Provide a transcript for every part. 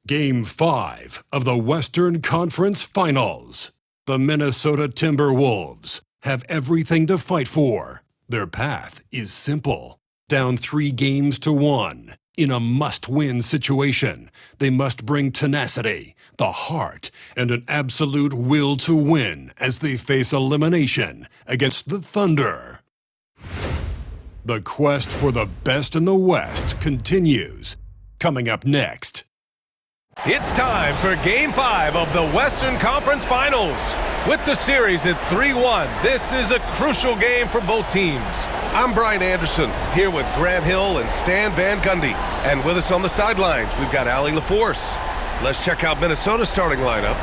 Game 5 of the Western Conference Finals. The Minnesota Timberwolves have everything to fight for. Their path is simple. Down 3-1 in a must-win situation, they must bring tenacity, the heart, and an absolute will to win as they face elimination against the Thunder. The quest for the best in the West continues. Coming up next. It's time for Game 5 of the Western Conference Finals. With the series at 3-1, this is a crucial game for both teams. I'm Brian Anderson, here with Grant Hill and Stan Van Gundy. And with us on the sidelines, we've got Allie LaForce. Let's check out Minnesota's starting lineup.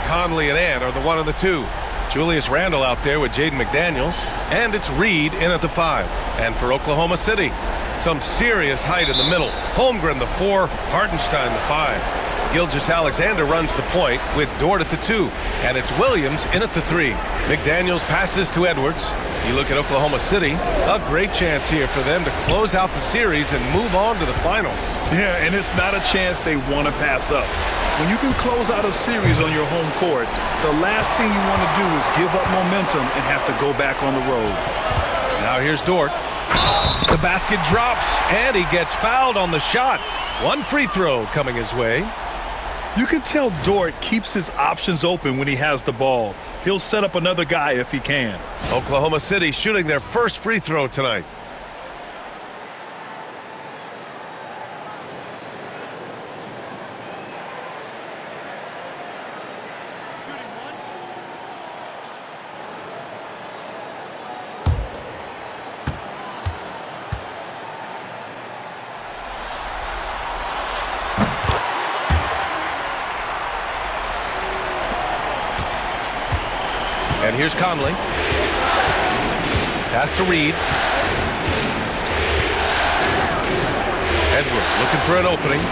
Conley and Ant are the 1 and the 2. Julius Randle out there with Jaden McDaniels. And it's Reed in at the 5. And for Oklahoma City, some serious height in the middle. Holmgren the 4, Hartenstein the 5. Gilgeous-Alexander runs the point with Dort at the 2, and it's Williams in at the 3. McDaniels passes to Edwards. You look at Oklahoma City, a great chance here for them to close out the series and move on to the finals. Yeah, and it's not a chance they want to pass up. When you can close out a series on your home court, the last thing you want to do is give up momentum and have to go back on the road. Now here's Dort. The basket drops, and he gets fouled on the shot. One free throw coming his way. You can tell Dort keeps his options open when he has the ball. He'll set up another guy if he can. Oklahoma City shooting their first free throw tonight. And here's Conley. Pass to Reed. Edwards looking for an opening.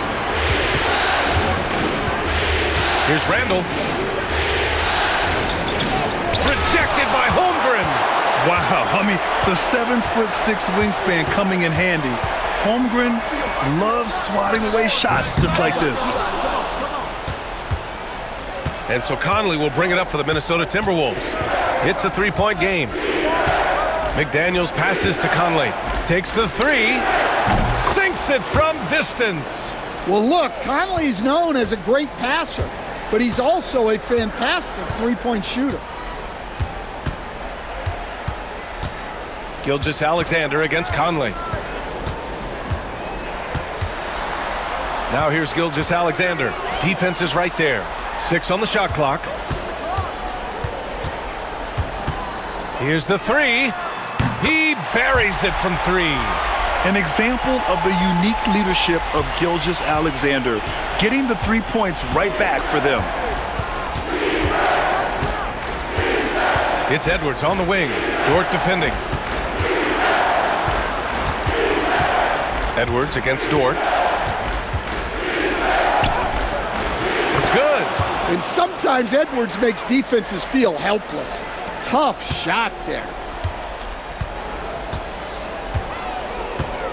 Here's Randle. Rejected by Holmgren. Wow, I mean, the 7'6" wingspan coming in handy. Holmgren loves swatting away shots just like this. And so Conley will bring it up for the Minnesota Timberwolves. It's a 3-point game. McDaniels passes to Conley. Takes the 3. Sinks it from distance. Well, look, Conley's known as a great passer, but he's also a fantastic three-point shooter. Gilgeous-Alexander against Conley. Now here's Gilgeous-Alexander. Defense is right there. 6 on the shot clock. Here's the 3. He buries it from 3. An example of the unique leadership of Gilgeous-Alexander, getting the 3 points right back for them. It's Edwards on the wing. Dort defending. Edwards against Dort. It's good. And sometimes Edwards makes defenses feel helpless. Tough shot there.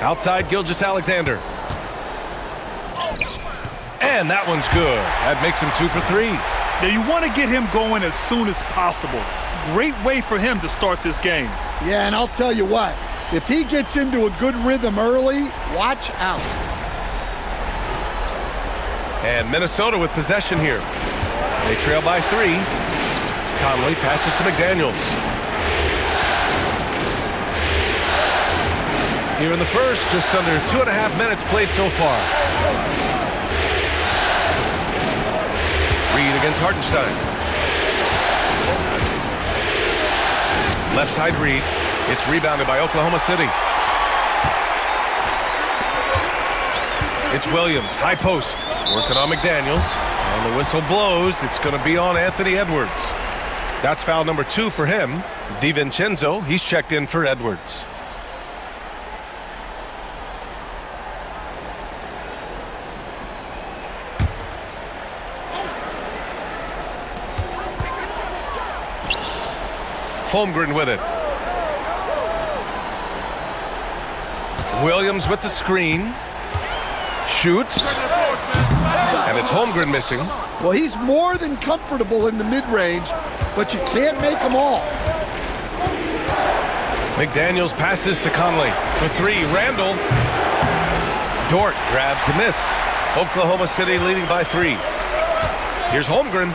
Outside Gilgeous-Alexander. And that one's good. That makes him 2 for 3. Now you want to get him going as soon as possible. Great way for him to start this game. Yeah, and I'll tell you what, if he gets into a good rhythm early, watch out. And Minnesota with possession here. They trail by 3. Conley passes to McDaniels. Here in the first, just under 2.5 minutes played so far. Reed against Hartenstein. Left side Reed. It's rebounded by Oklahoma City. It's Williams, high post. Working on McDaniels. And the whistle blows. It's going to be on Anthony Edwards. That's foul number 2 for him. DiVincenzo, he's checked in for Edwards. Holmgren with it. Williams with the screen. Shoots. And it's Holmgren missing. Well, he's more than comfortable in the mid-range, but you can't make them all. McDaniels passes to Conley. For three, Randall. Dort grabs the miss. Oklahoma City leading by 3. Here's Holmgren.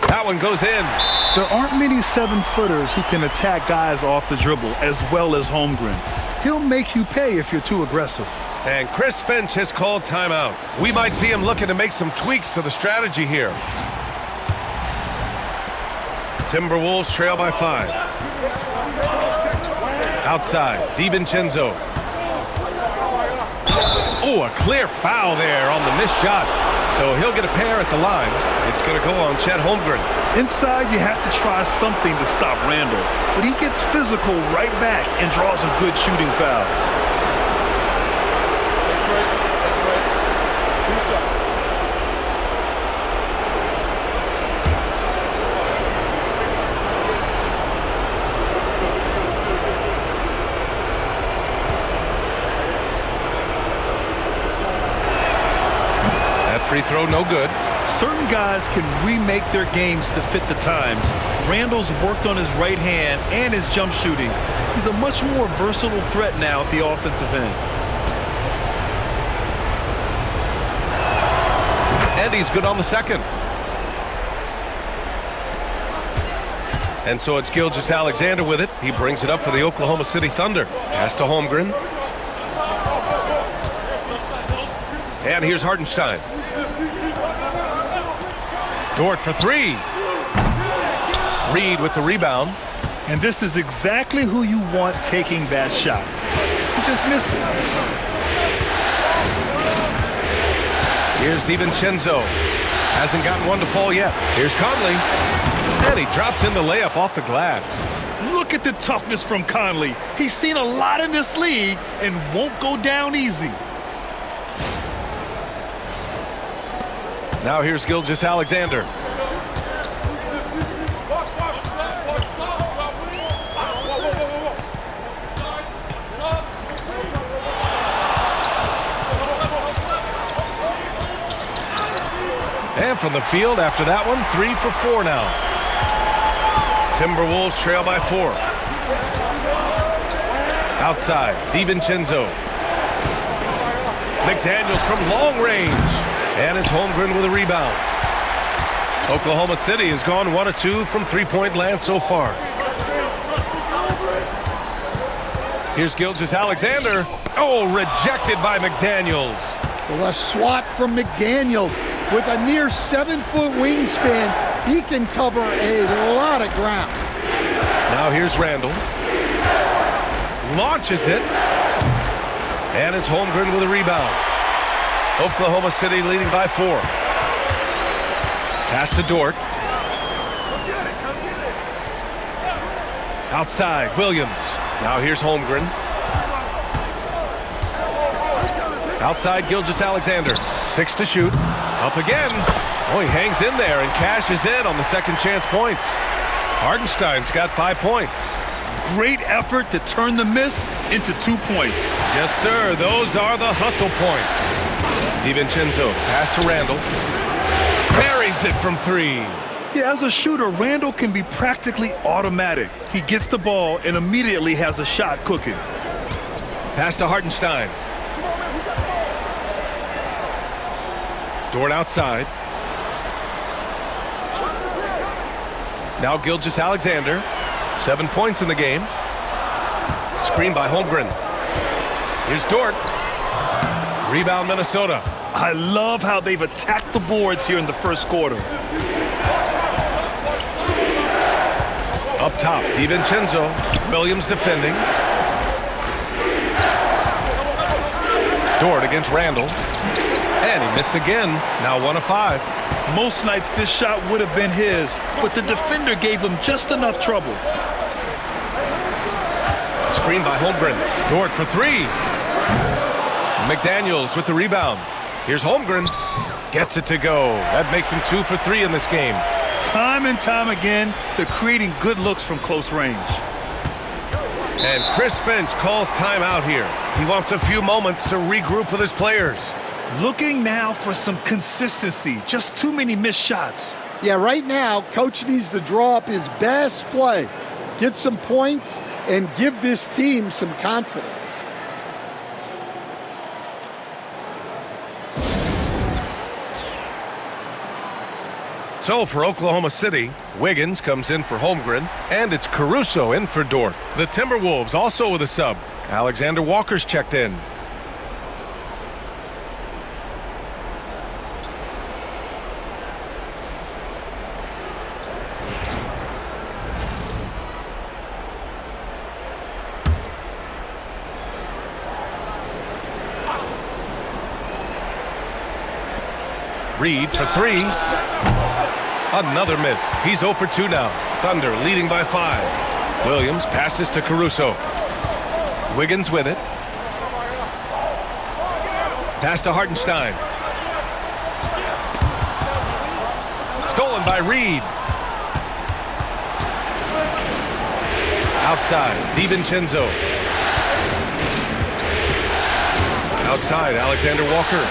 That one goes in. There aren't many 7-footers who can attack guys off the dribble as well as Holmgren. He'll make you pay if you're too aggressive. And Chris Finch has called timeout. We might see him looking to make some tweaks to the strategy here. Timberwolves trail by 5. Outside, DiVincenzo. Oh, a clear foul there on the missed shot. So he'll get a pair at the line. It's going to go on Chet Holmgren. Inside, you have to try something to stop Randall, but he gets physical right back and draws a good shooting foul. Free throw, no good. Certain guys can remake their games to fit the times. Randall's worked on his right hand and his jump shooting. He's a much more versatile threat now at the offensive end. And he's good on the second. And so it's Gilgeous-Alexander with it. He brings it up for the Oklahoma City Thunder. Pass to Holmgren. And here's Hartenstein. Dort for 3. Reed with the rebound. And this is exactly who you want taking that shot. He just missed it. Here's DiVincenzo. Hasn't gotten one to fall yet. Here's Conley. And he drops in the layup off the glass. Look at the toughness from Conley. He's seen a lot in this league and won't go down easy. Now here's Gilgeous-Alexander. And from the field after that one, 3 for 4 now. Timberwolves trail by 4. Outside, DiVincenzo. McDaniels from long range. And it's Holmgren with a rebound. Oklahoma City has gone 1 of 2 from three-point land so far. Here's Gilgeous-Alexander. Oh, rejected by McDaniels. Well, a swat from McDaniels with a near 7-foot wingspan. He can cover a lot of ground. Now here's Randall. Launches it. And it's Holmgren with a rebound. Oklahoma City leading by 4. Pass to Dort. Outside, Williams. Now here's Holmgren. Outside, Gilgeous-Alexander. 6 to shoot. Up again. Oh, he hangs in there and cashes in on the second chance points. Hartenstein's got 5 points. Great effort to turn the miss into 2 points. Yes, sir. Those are the hustle points. DiVincenzo, pass to Randall. Buries it from 3. Yeah, as a shooter, Randall can be practically automatic. He gets the ball and immediately has a shot cooking. Pass to Hartenstein. Dort outside. Now Gilgeous-Alexander. 7 points in the game. Screen by Holmgren. Here's Dort. Rebound Minnesota. I love how they've attacked the boards here in the first quarter. Up top, DiVincenzo. Williams defending. Dort against Randall. And he missed again. Now 1 of 5. Most nights this shot would have been his, but the defender gave him just enough trouble. Screen by Holmgren. Dort for 3. McDaniels with the rebound. Here's Holmgren. Gets it to go. That makes him 2 for 3 in this game. Time and time again, they're creating good looks from close range. And Chris Finch calls timeout here. He wants a few moments to regroup with his players. Looking now for some consistency. Just too many missed shots. Yeah, right now, Coach needs to draw up his best play, get some points, and give this team some confidence. So for Oklahoma City, Wiggins comes in for Holmgren, and it's Caruso in for Dort. The Timberwolves also with a sub. Alexander Walker's checked in. Reed for three. Another miss. He's 0 for 2 now. Thunder leading by 5. Williams passes to Caruso. Wiggins with it. Pass to Hartenstein. Stolen by Reed. Outside, DiVincenzo. Outside, Alexander Walker.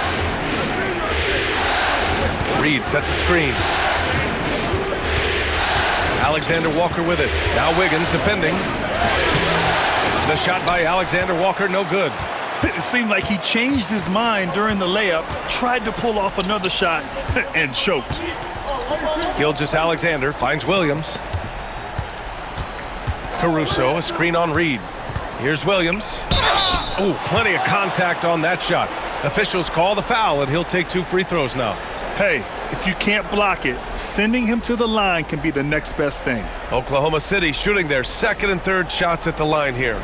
Reed sets a screen. Alexander Walker with it. Now Wiggins defending. The shot by Alexander Walker, no good. It seemed like he changed his mind during the layup, tried to pull off another shot, and choked. Gilgeous-Alexander finds Williams. Caruso, a screen on Reed. Here's Williams. Oh, plenty of contact on that shot. Officials call the foul, and he'll take 2 free throws now. Hey, if you can't block it, sending him to the line can be the next best thing. Oklahoma City shooting their second and third shots at the line here.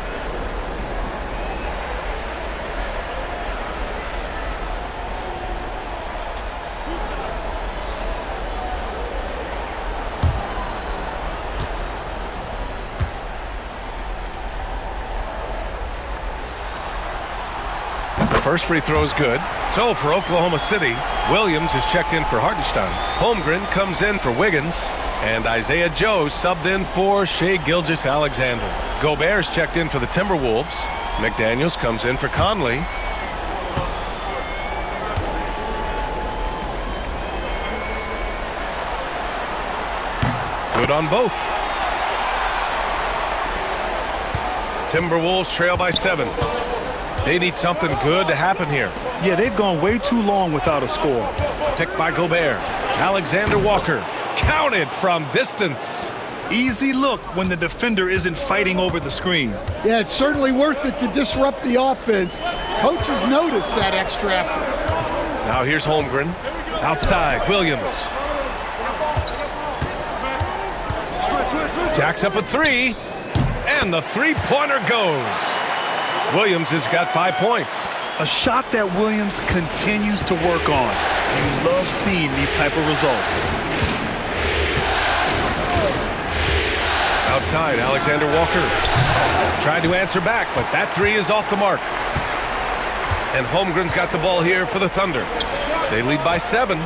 First free throw is good. So for Oklahoma City, Williams is checked in for Hartenstein. Holmgren comes in for Wiggins. And Isaiah Joe subbed in for Shai Gilgeous-Alexander. Gobert's checked in for the Timberwolves. McDaniels comes in for Conley. Good on both. Timberwolves trail by 7. They need something good to happen here. Yeah, they've gone way too long without a score. Picked by Gobert. Alexander Walker. Counted from distance. Easy look when the defender isn't fighting over the screen. Yeah, it's certainly worth it to disrupt the offense. Coaches notice that extra effort. Now here's Holmgren. Outside, Williams. Jacks up a 3. And the three-pointer goes. Williams has got 5 points. A shot that Williams continues to work on. You love seeing these type of results. Outside, Alexander Walker. Tried to answer back, but that 3 is off the mark. And Holmgren's got the ball here for the Thunder. They lead by 7.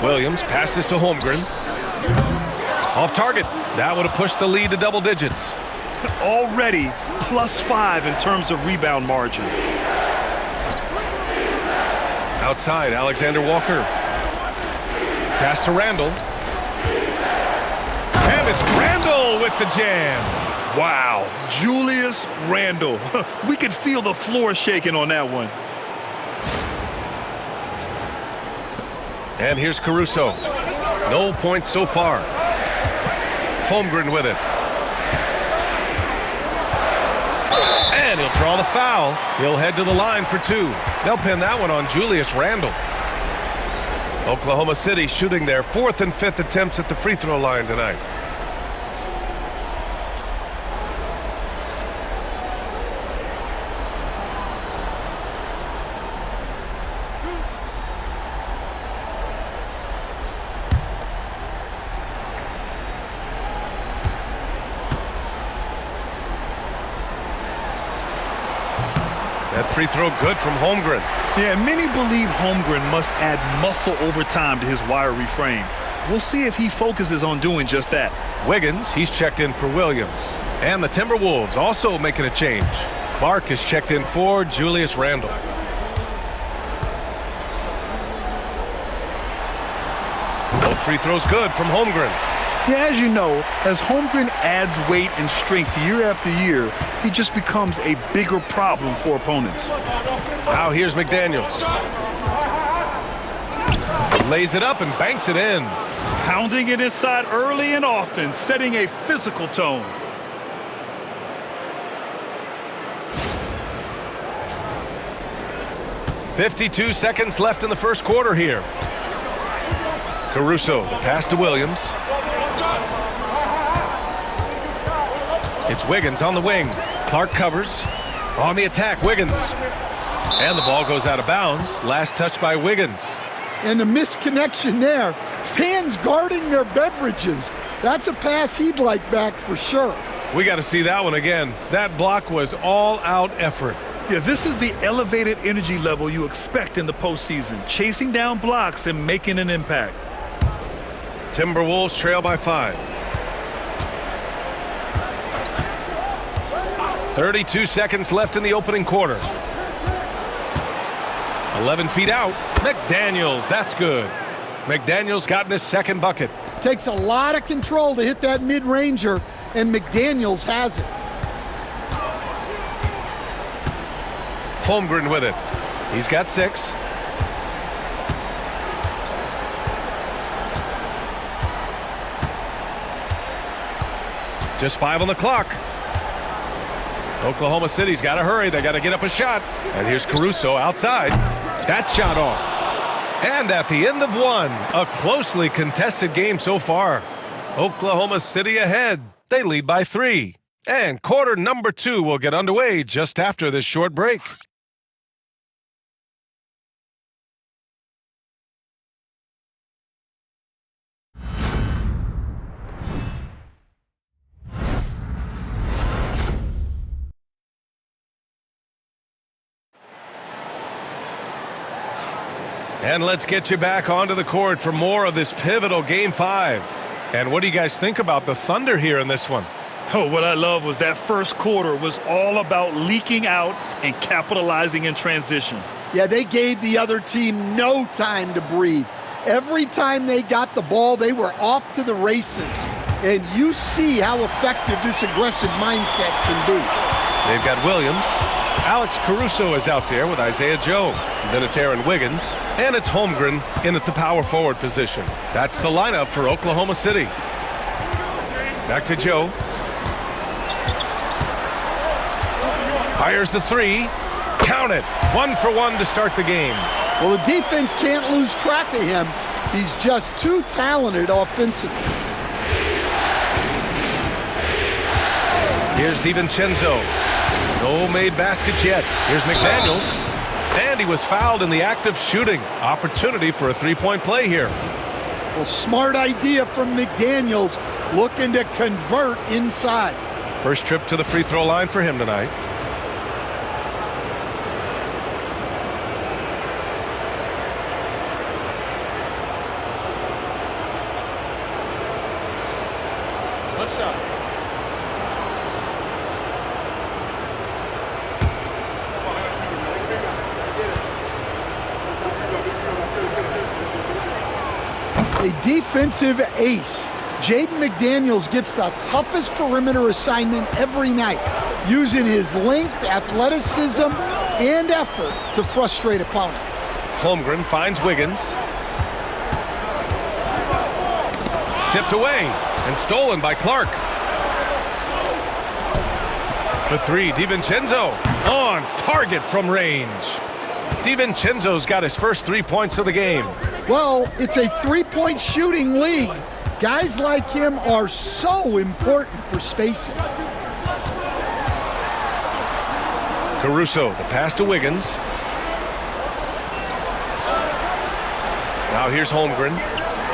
Williams passes to Holmgren. Off target. That would have pushed the lead to double digits. Already +5 in terms of rebound margin. Outside, Alexander Walker. Pass to Randall. And it's Randall with the jam. Wow, Julius Randle. We could feel the floor shaking on that one. And here's Caruso. No points so far. Holmgren with it. And he'll draw the foul. He'll head to the line for 2. They'll pin that one on Julius Randle. Oklahoma City shooting their 4th and 5th attempts at the free throw line tonight. That free throw good from Holmgren. Yeah, many believe Holmgren must add muscle over time to his wiry frame. We'll see if he focuses on doing just that. Wiggins, he's checked in for Williams. And the Timberwolves also making a change. Clark is checked in for Julius Randle. Both free throws good from Holmgren. Yeah, as you know, as Holmgren adds weight and strength year after year, he just becomes a bigger problem for opponents. Now here's McDaniels. Lays it up and banks it in. Pounding it inside early and often, setting a physical tone. "52 seconds left in the first quarter here. Caruso, the pass to Williams. It's Wiggins on the wing. Clark covers. On the attack, Wiggins. And the ball goes out of bounds. Last touch by Wiggins. And the misconnection there. Fans guarding their beverages. That's a pass he'd like back for sure. We got to see that one again. That block was all-out effort. Yeah, this is the elevated energy level you expect in the postseason. Chasing down blocks and making an impact. Timberwolves trail by 5. 32 seconds left in the opening quarter. 11 feet out. McDaniels, that's good. McDaniels got in his second bucket. Takes a lot of control to hit that mid-ranger, and McDaniels has it. Holmgren with it. He's got 6. Just 5 on the clock. Oklahoma City's got to hurry. They got to get up a shot. And here's Caruso outside. That shot off. And at the end of one, a closely contested game so far. Oklahoma City ahead. They lead by 3. And quarter number 2 will get underway just after this short break. And let's get you back onto the court for more of this pivotal Game 5. And what do you guys think about the Thunder here in this one? Oh, what I love was that first quarter was all about leaking out and capitalizing in transition. Yeah, they gave the other team no time to breathe. Every time they got the ball, they were off to the races. And you see how effective this aggressive mindset can be. They've got Williams. Alex Caruso is out there with Isaiah Joe. Then it's Aaron Wiggins. And it's Holmgren in at the power forward position. That's the lineup for Oklahoma City. Back to Joe. Fires the 3. Count it. 1 for 1 to start the game. Well, the defense can't lose track of him. He's just too talented offensively. Here's DiVincenzo. No made baskets yet. Here's McDaniels. And he was fouled in the act of shooting. Opportunity for a three-point play here. Well, smart idea from McDaniels, looking to convert inside. First trip to the free throw line for him tonight. What's up? A defensive ace. Jaden McDaniels gets the toughest perimeter assignment every night, using his length, athleticism, and effort to frustrate opponents. Holmgren finds Wiggins. Tipped away and stolen by Clark. For 3, DiVincenzo on target from range. DiVincenzo's got his first 3 points of the game. Well, it's a three-point shooting league. Guys like him are so important for spacing. Caruso, the pass to Wiggins. Now here's Holmgren.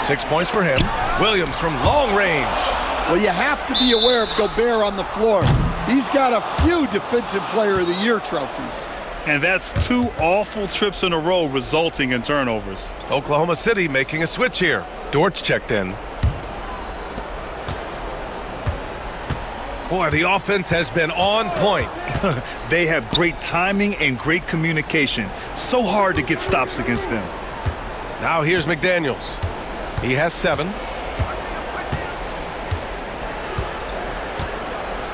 6 points for him. Williams from long range. Well, you have to be aware of Gobert on the floor. He's got a few Defensive Player of the Year trophies. And that's 2 awful trips in a row resulting in turnovers. Oklahoma City making a switch here. Dortch checked in. Boy, the offense has been on point. They have great timing and great communication. So hard to get stops against them. Now here's McDaniels. He has 7.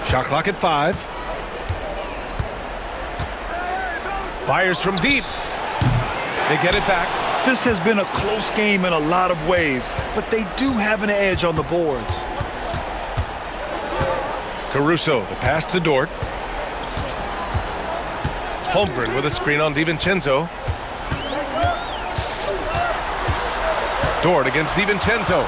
Shot clock at 5. Fires from deep. They get it back. This has been a close game in a lot of ways, but they do have an edge on the boards. Caruso, the pass to Dort. Holmgren with a screen on DiVincenzo. Dort against DiVincenzo.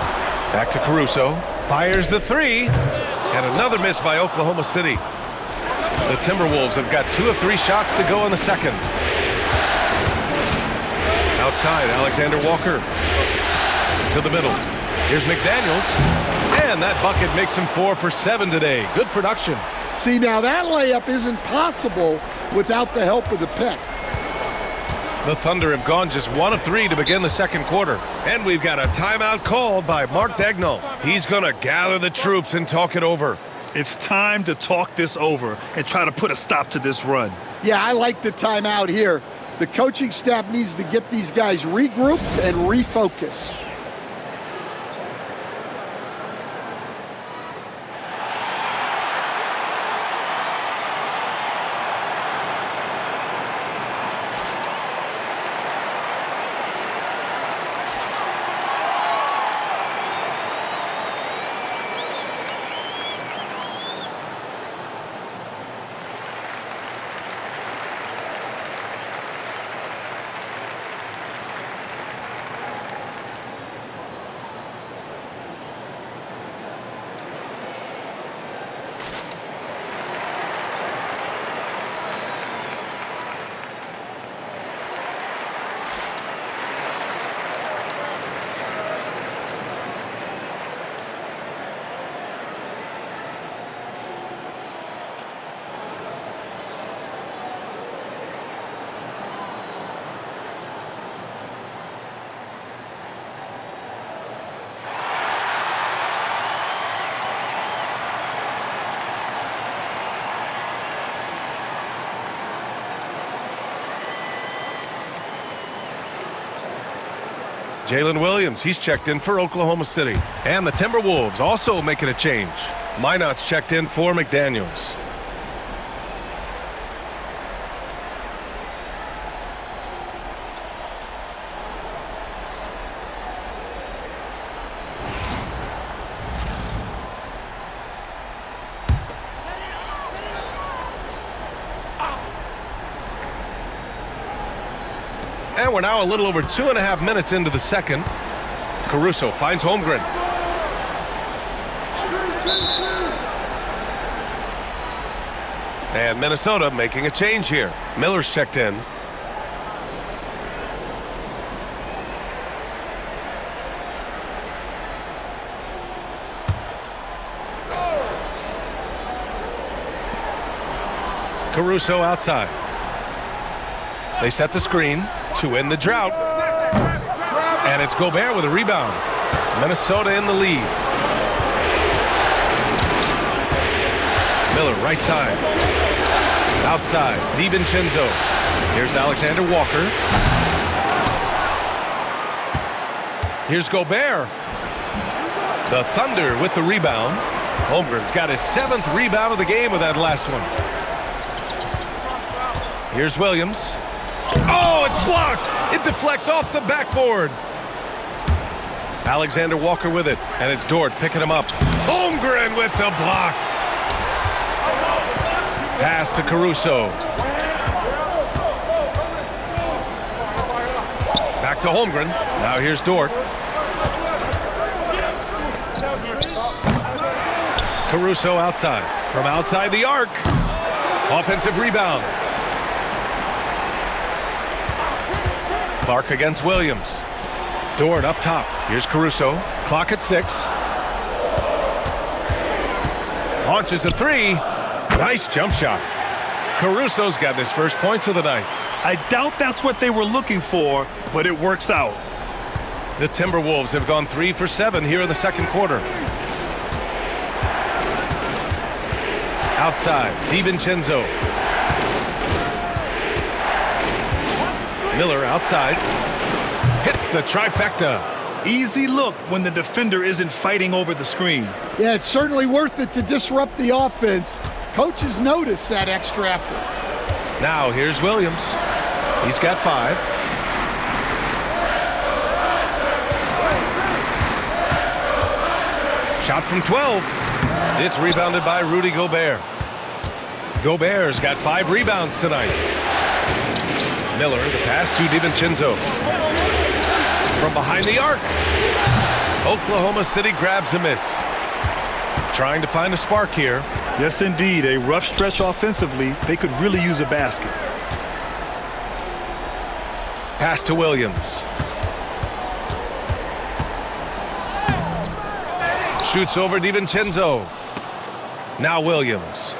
Back to Caruso. Fires the 3. And another miss by Oklahoma City. The Timberwolves have got 2 of 3 shots to go in the second. Outside, Alexander Walker. To the middle. Here's McDaniels. And that bucket makes him 4 for 7 today. Good production. See, now that layup isn't possible without the help of the pick. The Thunder have gone just 1 of 3 to begin the second quarter. And we've got a timeout called by Mark Daigneault. He's going to gather the troops and talk it over. It's time to talk this over and try to put a stop to this run. Yeah, I like the timeout here. The coaching staff needs to get these guys regrouped and refocused. Jalen Williams, he's checked in for Oklahoma City. And the Timberwolves also making a change. Minot's checked in for McDaniels. And we're now a little over 2.5 minutes into the second. Caruso finds Holmgren. And Minnesota making a change here. Miller's checked in. Caruso outside. They set the screen to end the drought. And it's Gobert with a rebound. Minnesota in the lead. Miller right side. Outside, DiVincenzo. Here's Alexander Walker. Here's Gobert. The Thunder with the rebound. Holmgren's got his 7th rebound of the game with that last one. Here's Williams. Oh, it's blocked. It deflects off the backboard. Alexander Walker with it, and it's Dort picking him up. Holmgren with the block. Pass to Caruso. Back to Holmgren. Now here's Dort. Caruso outside. From outside the arc. Offensive rebound. Clark against Williams. Dort up top. Here's Caruso. Clock at 6. Launches a 3. Nice jump shot. Caruso's got his first points of the night. I doubt that's what they were looking for, but it works out. The Timberwolves have gone 3 for 7 here in the second quarter. Outside, DiVincenzo. Miller outside. Hits the trifecta. Easy look when the defender isn't fighting over the screen. Yeah, it's certainly worth it to disrupt the offense. Coaches notice that extra effort. Now here's Williams. He's got 5. Shot from 12. It's rebounded by Rudy Gobert. Gobert's got 5 rebounds tonight. Miller, the pass to DiVincenzo. From behind the arc. Oklahoma City grabs a miss. Trying to find a spark here. Yes, indeed. A rough stretch offensively. They could really use a basket. Pass to Williams. Shoots over DiVincenzo. Now Williams.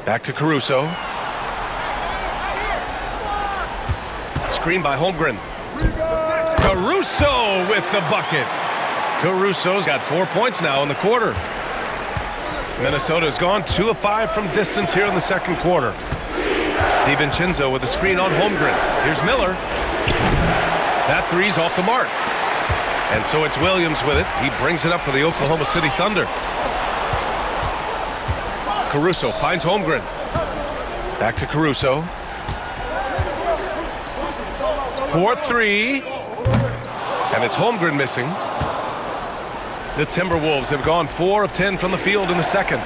Back to Caruso. Screen by Holmgren. Caruso with the bucket. Caruso's got 4 points now in the quarter. Minnesota's gone 2 of 5 from distance here in the second quarter. DiVincenzo with the screen on Holmgren. Here's Miller. That three's off the mark. And so it's Williams with it. He brings it up for the Oklahoma City Thunder. Caruso finds Holmgren. Back to Caruso. 4-3. And it's Holmgren missing. The Timberwolves have gone 4 of 10 from the field in the second.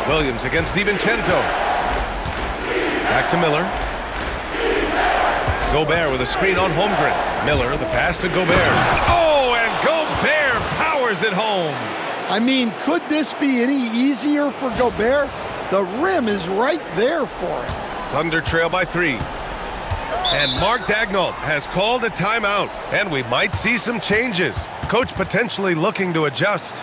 Williams against DiVincenzo. Back to Miller. Gobert with a screen on Holmgren. Miller, the pass to Gobert. Oh, and Gobert powers it home. I mean, could this be any easier for Gobert? The rim is right there for him. Thunder trail by 3. And Mark Daigneault has called a timeout, and we might see some changes. Coach potentially looking to adjust.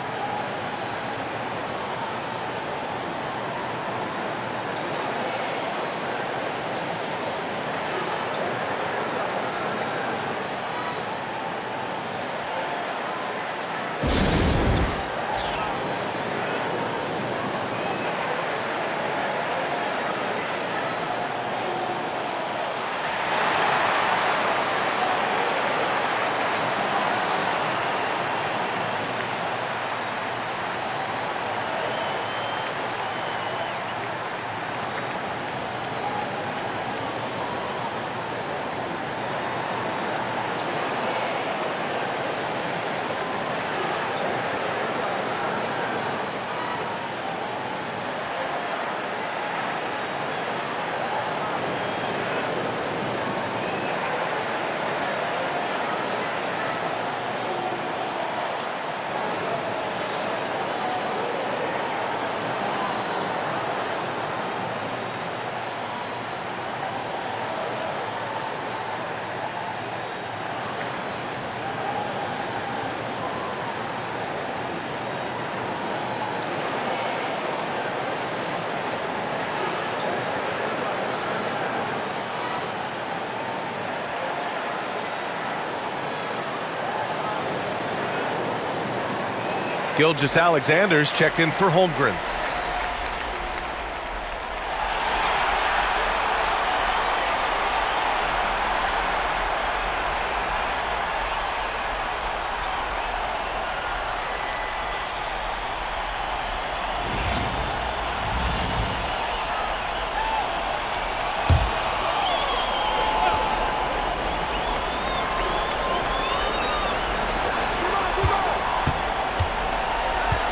Gilgeous-Alexander's checked in for Holmgren.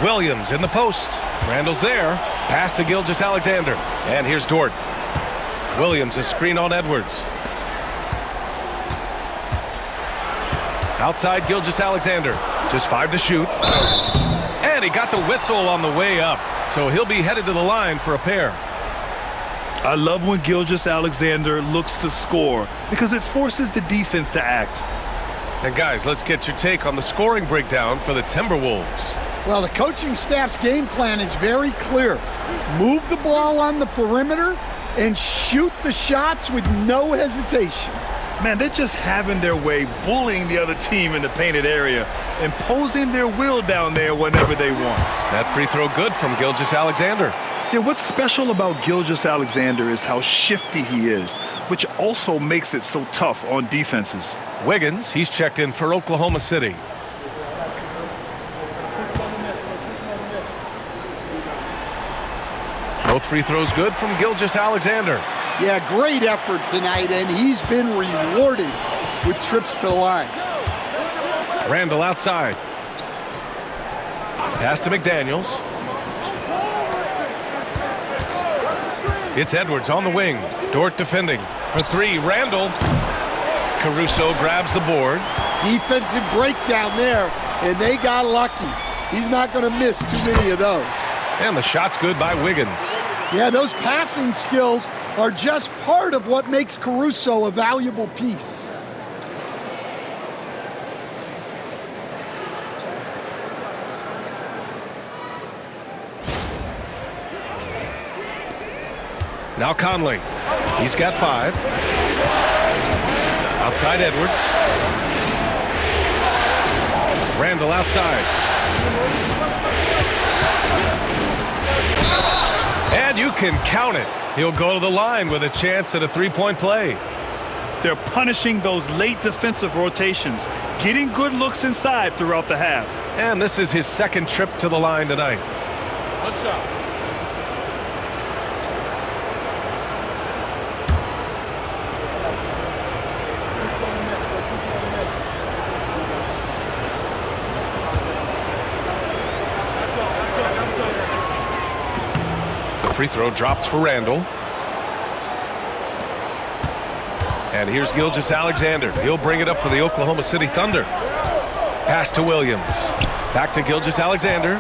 Williams in the post. Randall's there. Pass to Gilgeous-Alexander. And here's Dort. Williams is screen on Edwards. Outside Gilgeous-Alexander. Just 5 to shoot. And he got the whistle on the way up. So he'll be headed to the line for a pair. I love when Gilgeous-Alexander looks to score because it forces the defense to act. And guys, let's get your take on the scoring breakdown for the Timberwolves. Well, the coaching staff's game plan is very clear. Move the ball on the perimeter and shoot the shots with no hesitation. Man, they're just having their way, bullying the other team in the painted area, imposing their will down there whenever they want. That free throw good from Gilgeous-Alexander. Yeah, what's special about Gilgeous-Alexander is how shifty he is, which also makes it so tough on defenses. Wiggins, he's checked in for Oklahoma City. Both free throws good from Gilgeous-Alexander. Yeah, great effort tonight, and he's been rewarded with trips to the line. Randall outside. Pass to McDaniels. It's Edwards on the wing. Dort defending. For three, Randall. Caruso grabs the board. Defensive breakdown there, and they got lucky. He's not going to miss too many of those. And the shot's good by Wiggins. Yeah, those passing skills are just part of what makes Caruso a valuable piece. Now Conley. He's got 5. Outside Edwards. Randall outside. And you can count it. He'll go to the line with a chance at a three-point play. They're punishing those late defensive rotations, getting good looks inside throughout the half. And this is his second trip to the line tonight. What's up? Free throw drops for Randall. And here's Gilgeous-Alexander. He'll bring it up for the Oklahoma City Thunder. Pass to Williams. Back to Gilgeous-Alexander.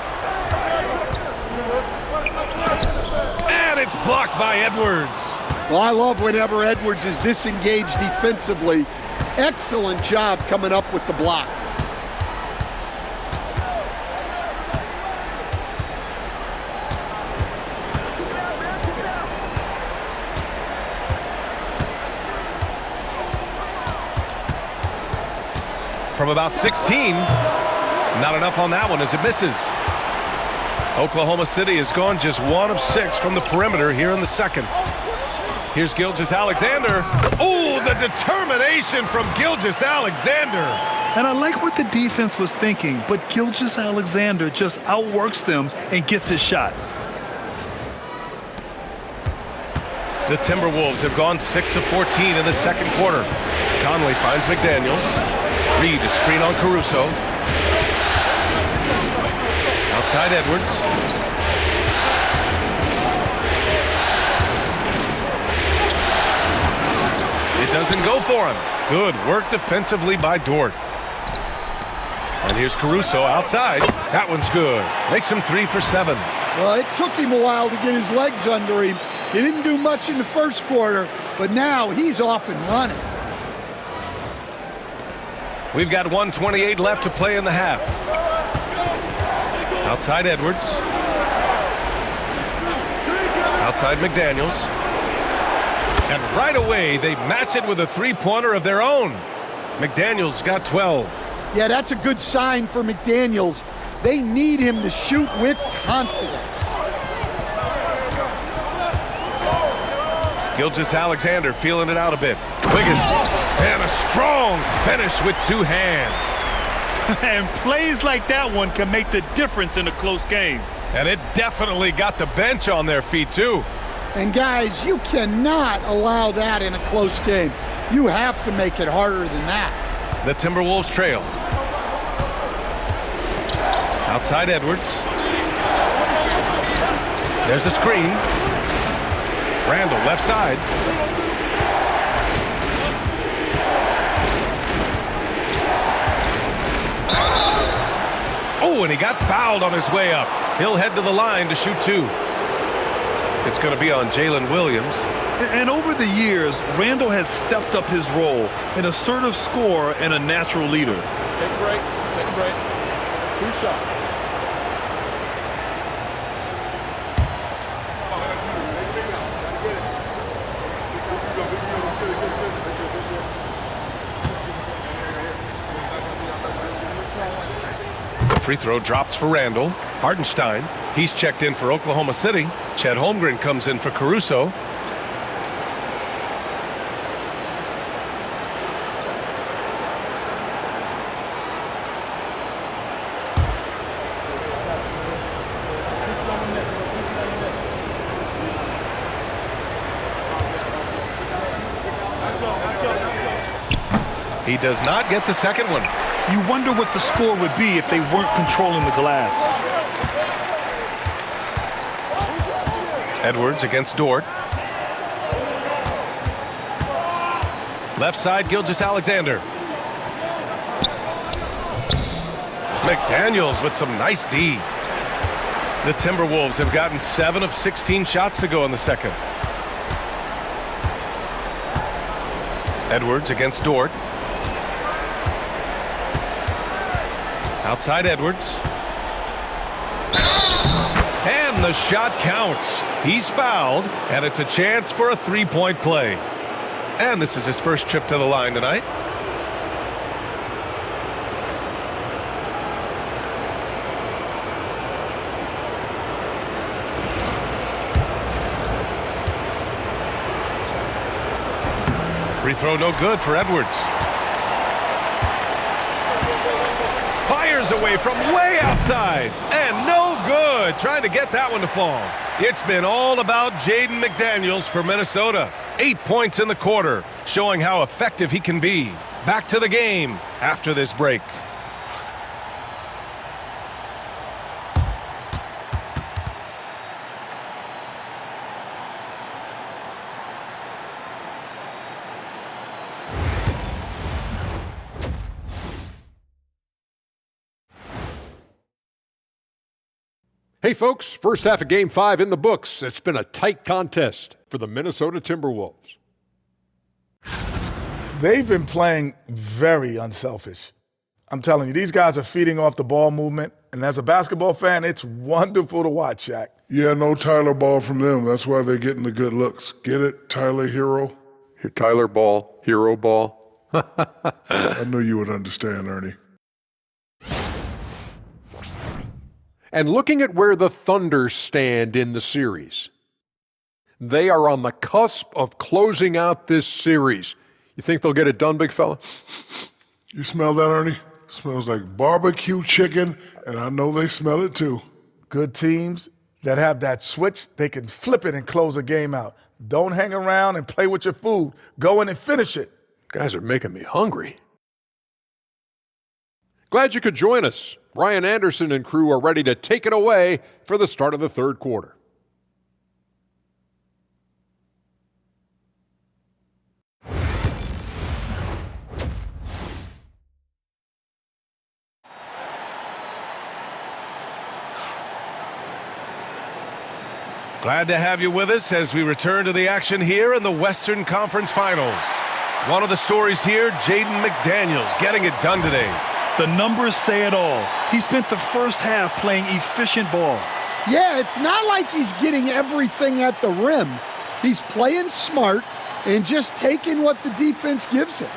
And it's blocked by Edwards. Well, I love whenever Edwards is disengaged defensively. Excellent job coming up with the block. From about 16. Not enough on that one as it misses. Oklahoma City has gone just 1 of 6 from the perimeter here in the second. Here's Gilgeous-Alexander. Oh, the determination from Gilgeous-Alexander. And I like what the defense was thinking, but Gilgeous-Alexander just outworks them and gets his shot. The Timberwolves have gone 6 of 14 in the second quarter. Conley finds McDaniels. Reed to screen on Caruso. Outside Edwards. It doesn't go for him. Good work defensively by Dort. And here's Caruso outside. That one's good. Makes him 3 for 7. Well, it took him a while to get his legs under him. He didn't do much in the first quarter, but now he's off and running. We've got 1:28 left to play in the half. Outside Edwards. Outside McDaniels. And right away, they match it with a three-pointer of their own. McDaniels got 12. Yeah, that's a good sign for McDaniels. They need him to shoot with confidence. Gilgeous-Alexander feeling it out a bit. Wiggins. And a strong finish with 2 hands. And plays like that one can make the difference in a close game. And it definitely got the bench on their feet, too. And guys, you cannot allow that in a close game. You have to make it harder than that. The Timberwolves trail. Outside Edwards. There's a screen. Randall left side. Oh, and he got fouled on his way up. He'll head to the line to shoot 2. It's going to be on Jalen Williams. And over the years, Randall has stepped up his role, an assertive scorer and a natural leader. Take a break. Take a break. 2 shots. Free throw drops for Randall. Hartenstein, he's checked in for Oklahoma City. Chet Holmgren comes in for Caruso. He does not get the second one. You wonder what the score would be if they weren't controlling the glass. Edwards against Dort. Left side, Gilgeous-Alexander. McDaniels with some nice D. The Timberwolves have gotten 7 of 16 shots to go in the second. Edwards against Dort. Outside Edwards. And the shot counts. He's fouled, and it's a chance for a three-point play. And this is his first trip to the line tonight. Free throw no good for Edwards. Fires away from way outside. And no good. Trying to get that one to fall. It's been all about Jaden McDaniels for Minnesota. 8 points in the quarter, showing how effective he can be. Back to the game after this break. Hey folks, first half of Game 5 in the books. It's been a tight contest for the Minnesota Timberwolves. They've been playing very unselfish. I'm telling you, these guys are feeding off the ball movement, and as a basketball fan, it's wonderful to watch, Shaq. Yeah, no Tyler Ball from them. That's why they're getting the good looks. Get it, Tyler Hero? Tyler Ball, Hero Ball. I knew you would understand, Ernie. And looking at where the Thunder stand in the series, they are on the cusp of closing out this series. You think they'll get it done, big fella? You smell that, Ernie? Smells like barbecue chicken, and I know they smell it too. Good teams that have that switch, they can flip it and close a game out. Don't hang around and play with your food. Go in and finish it. Guys are making me hungry. Glad you could join us. Brian Anderson and crew are ready to take it away for the start of the third quarter. Glad to have you with us as we return to the action here in the Western Conference Finals. One of the stories here, Jaden McDaniels getting it done today. The numbers say it all. He spent the first half playing efficient ball. Yeah, it's not like he's getting everything at the rim. He's playing smart and just taking what the defense gives him.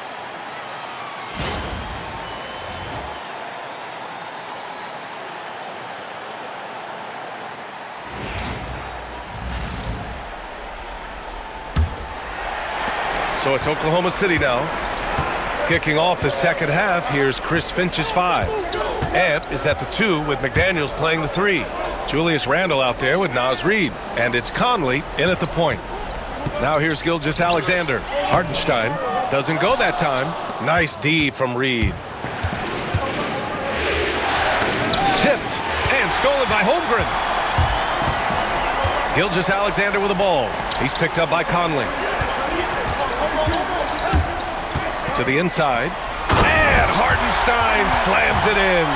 So it's Oklahoma City now. Kicking off the second half, here's Chris Finch's 5. Ant is at the 2 with McDaniels playing the 3. Julius Randle out there with Naz Reid. And it's Conley in at the point. Now here's Gilgeous-Alexander. Hartenstein doesn't go that time. Nice D from Reid. Tipped and stolen by Holmgren. Gilgeous-Alexander with the ball. He's picked up by Conley. To the inside, and Hartenstein slams it in.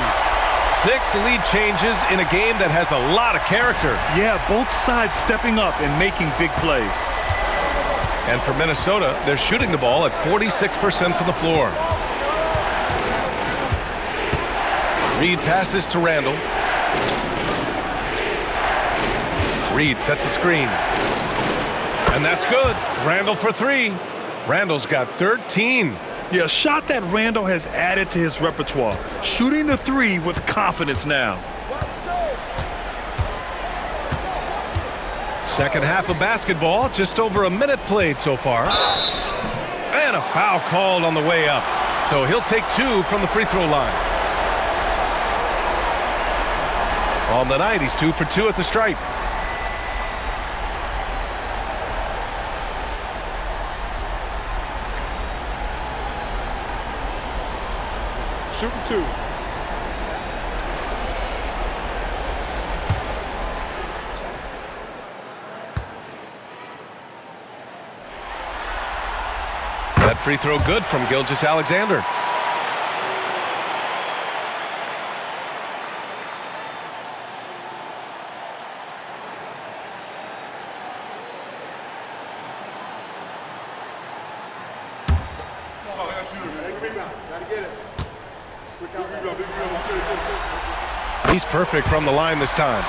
6 lead changes in a game that has a lot of character. Yeah, both sides stepping up and making big plays. And for Minnesota, they're shooting the ball at 46% from the floor. Reid passes to Randall. Reid sets a screen. And that's good. Randall for 3. Randall's got 13. Yeah, a shot that Randall has added to his repertoire. Shooting the three with confidence now. Second half of basketball, just over a minute played so far. And a foul called on the way up. So he'll take 2 from the free throw line. On the night, he's 2 for 2 at the stripe. Shooting 2. That free throw good from Gilgeous-Alexander. He's perfect from the line this time.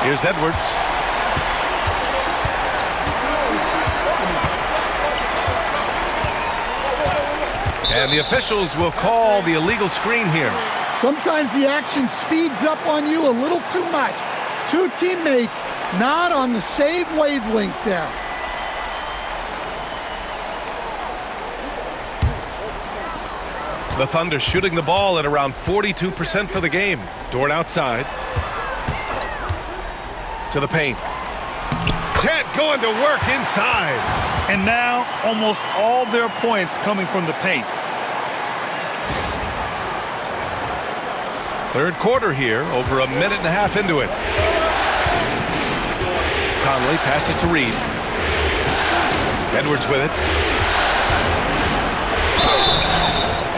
Here's Edwards. And the officials will call the illegal screen here. Sometimes the action speeds up on you a little too much. 2 teammates not on the same wavelength there. The Thunder shooting the ball at around 42% for the game. Dort outside. To the paint. Chet going to work inside. And now almost all their points coming from the paint. Third quarter here, over a minute and a half into it. Conley passes to Reed. Edwards with it.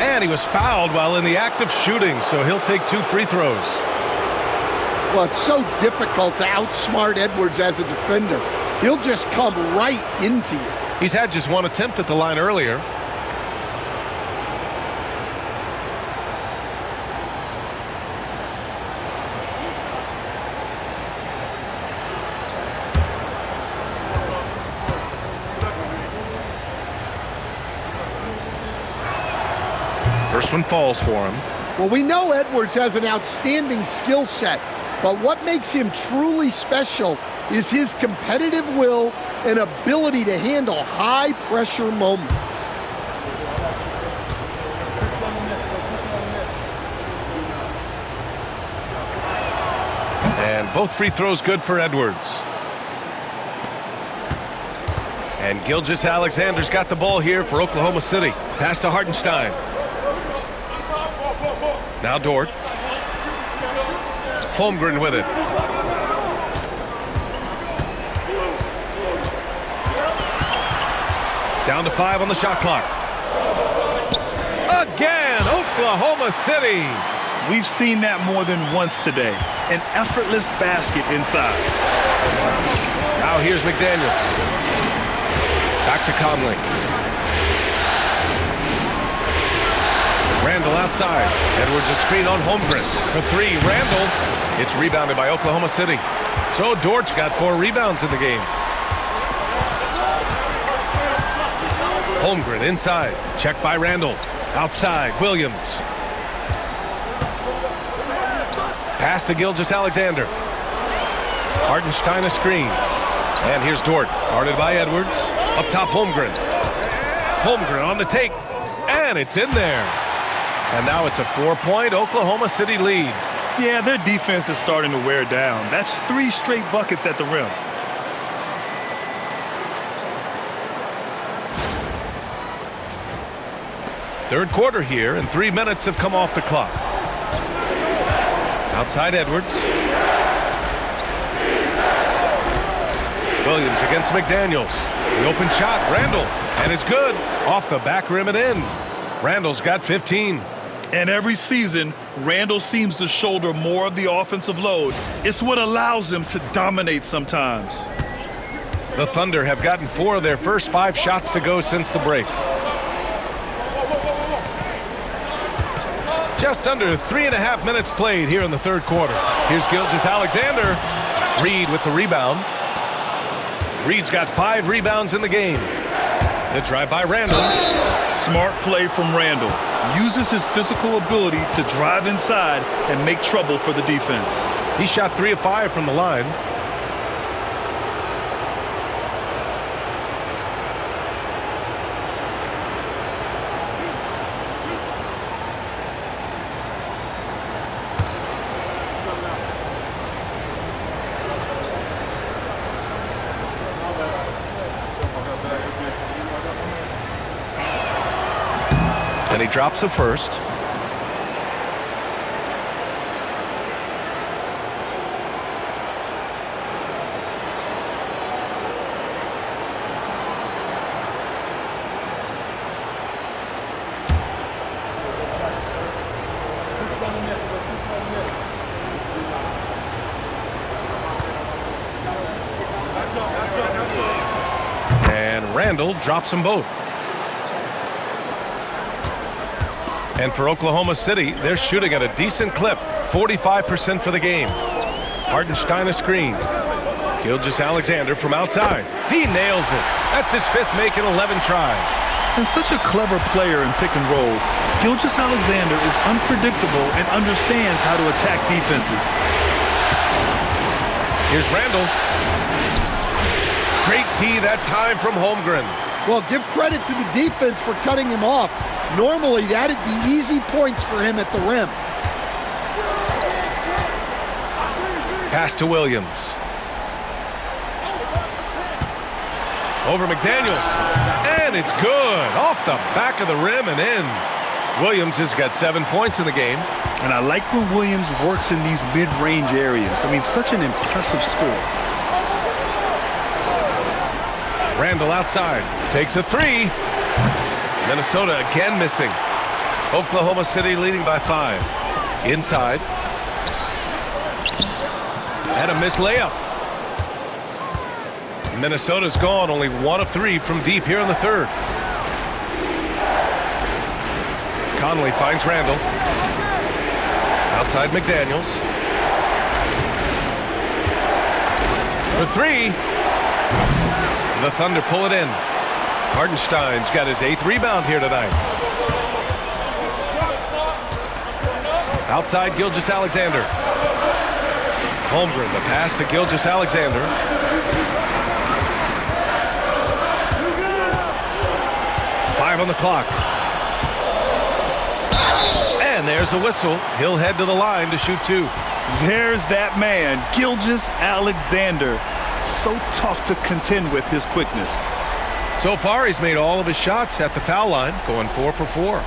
And he was fouled while in the act of shooting, so he'll take 2 free throws. Well, it's so difficult to outsmart Edwards as a defender. He'll just come right into you. He's had just 1 attempt at the line earlier. First one falls for him. Well, we know Edwards has an outstanding skill set, but what makes him truly special is his competitive will and ability to handle high-pressure moments. And both free throws good for Edwards. And Gilgeous-Alexander's got the ball here for Oklahoma City. Pass to Hartenstein. Now Dort. Holmgren with it. Down to 5 on the shot clock. Again, Oklahoma City. We've seen that more than once today. An effortless basket inside. Now here's McDaniels. Back to Conley. Randall outside. Edwards a screen on Holmgren for 3. Randall. It's rebounded by Oklahoma City. So Dort's got 4 rebounds in the game. Holmgren inside. Checked by Randall. Outside. Williams. Pass to Gilgeous-Alexander. Hartenstein a screen. And here's Dort. Guarded by Edwards. Up top Holmgren. Holmgren on the take. And it's in there. And now it's a 4-point Oklahoma City lead. Yeah, their defense is starting to wear down. That's 3 straight buckets at the rim. Third quarter here, and 3 minutes have come off the clock. Outside Edwards. Williams against McDaniels. The open shot, Randall, and it's good. Off the back rim and in. Randall's got 15. And every season, Randall seems to shoulder more of the offensive load. It's what allows him to dominate sometimes. The Thunder have gotten 4 of their first 5 shots to go since the break. Just under 3.5 minutes played here in the third quarter. Here's Gilgeous-Alexander. Reed with the rebound. Reed's got 5 rebounds in the game. The drive by Randall. Smart play from Randall. Uses his physical ability to drive inside and make trouble for the defense. He shot 3 of 5 from the line. And he drops it first. And Randall drops them both. And for Oklahoma City, they're shooting at a decent clip, 45% for the game. Hartenstein a screen. Gilgeous-Alexander from outside. He nails it. That's his 5th make in 11 tries. And such a clever player in pick and rolls, Gilgeous-Alexander is unpredictable and understands how to attack defenses. Here's Randall. Great D that time from Holmgren. Well, give credit to the defense for cutting him off. Normally, that'd be easy points for him at the rim. Pass to Williams. Over McDaniels. And it's good. Off the back of the rim and in. Williams has got 7 points in the game. And I like when Williams works in these mid-range areas. I mean, such an impressive score. Randall outside. Takes a 3. Minnesota again missing. Oklahoma City leading by 5. Inside. And a missed layup. Minnesota's gone only 1 of 3 from deep here in the 3rd. Conley finds Randall. Outside McDaniels. For 3. The Thunder pull it in. Hartenstein's got his 8th rebound here tonight. Outside Gilgeous-Alexander. Holmgren, the pass to Gilgeous-Alexander. Five on the clock. And there's a whistle. He'll head to the line to shoot 2. There's that man, Gilgeous-Alexander. So tough to contend with his quickness. So far, he's made all of his shots at the foul line, going 4 for 4.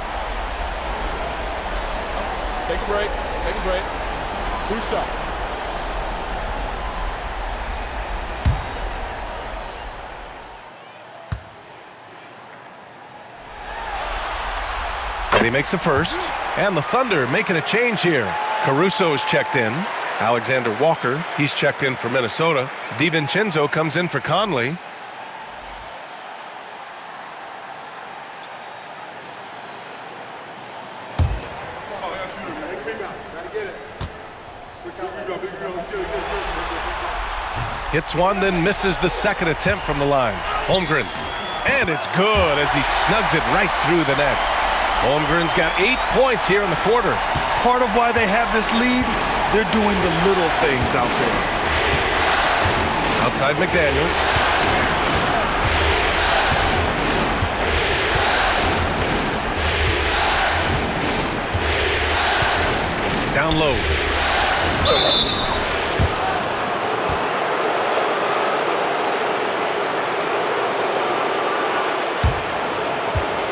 Take a break. Take a break. 2 shots. And he makes a first. And the Thunder making a change here. Caruso is checked in. Alexander Walker, he's checked in for Minnesota. DiVincenzo comes in for Conley. Hits one, then misses the 2nd attempt from the line. Holmgren. And it's good as he snugs it right through the net. Holmgren's got 8 points here in the quarter. Part of why they have this lead, they're doing the little things out there. Outside McDaniels. Down low.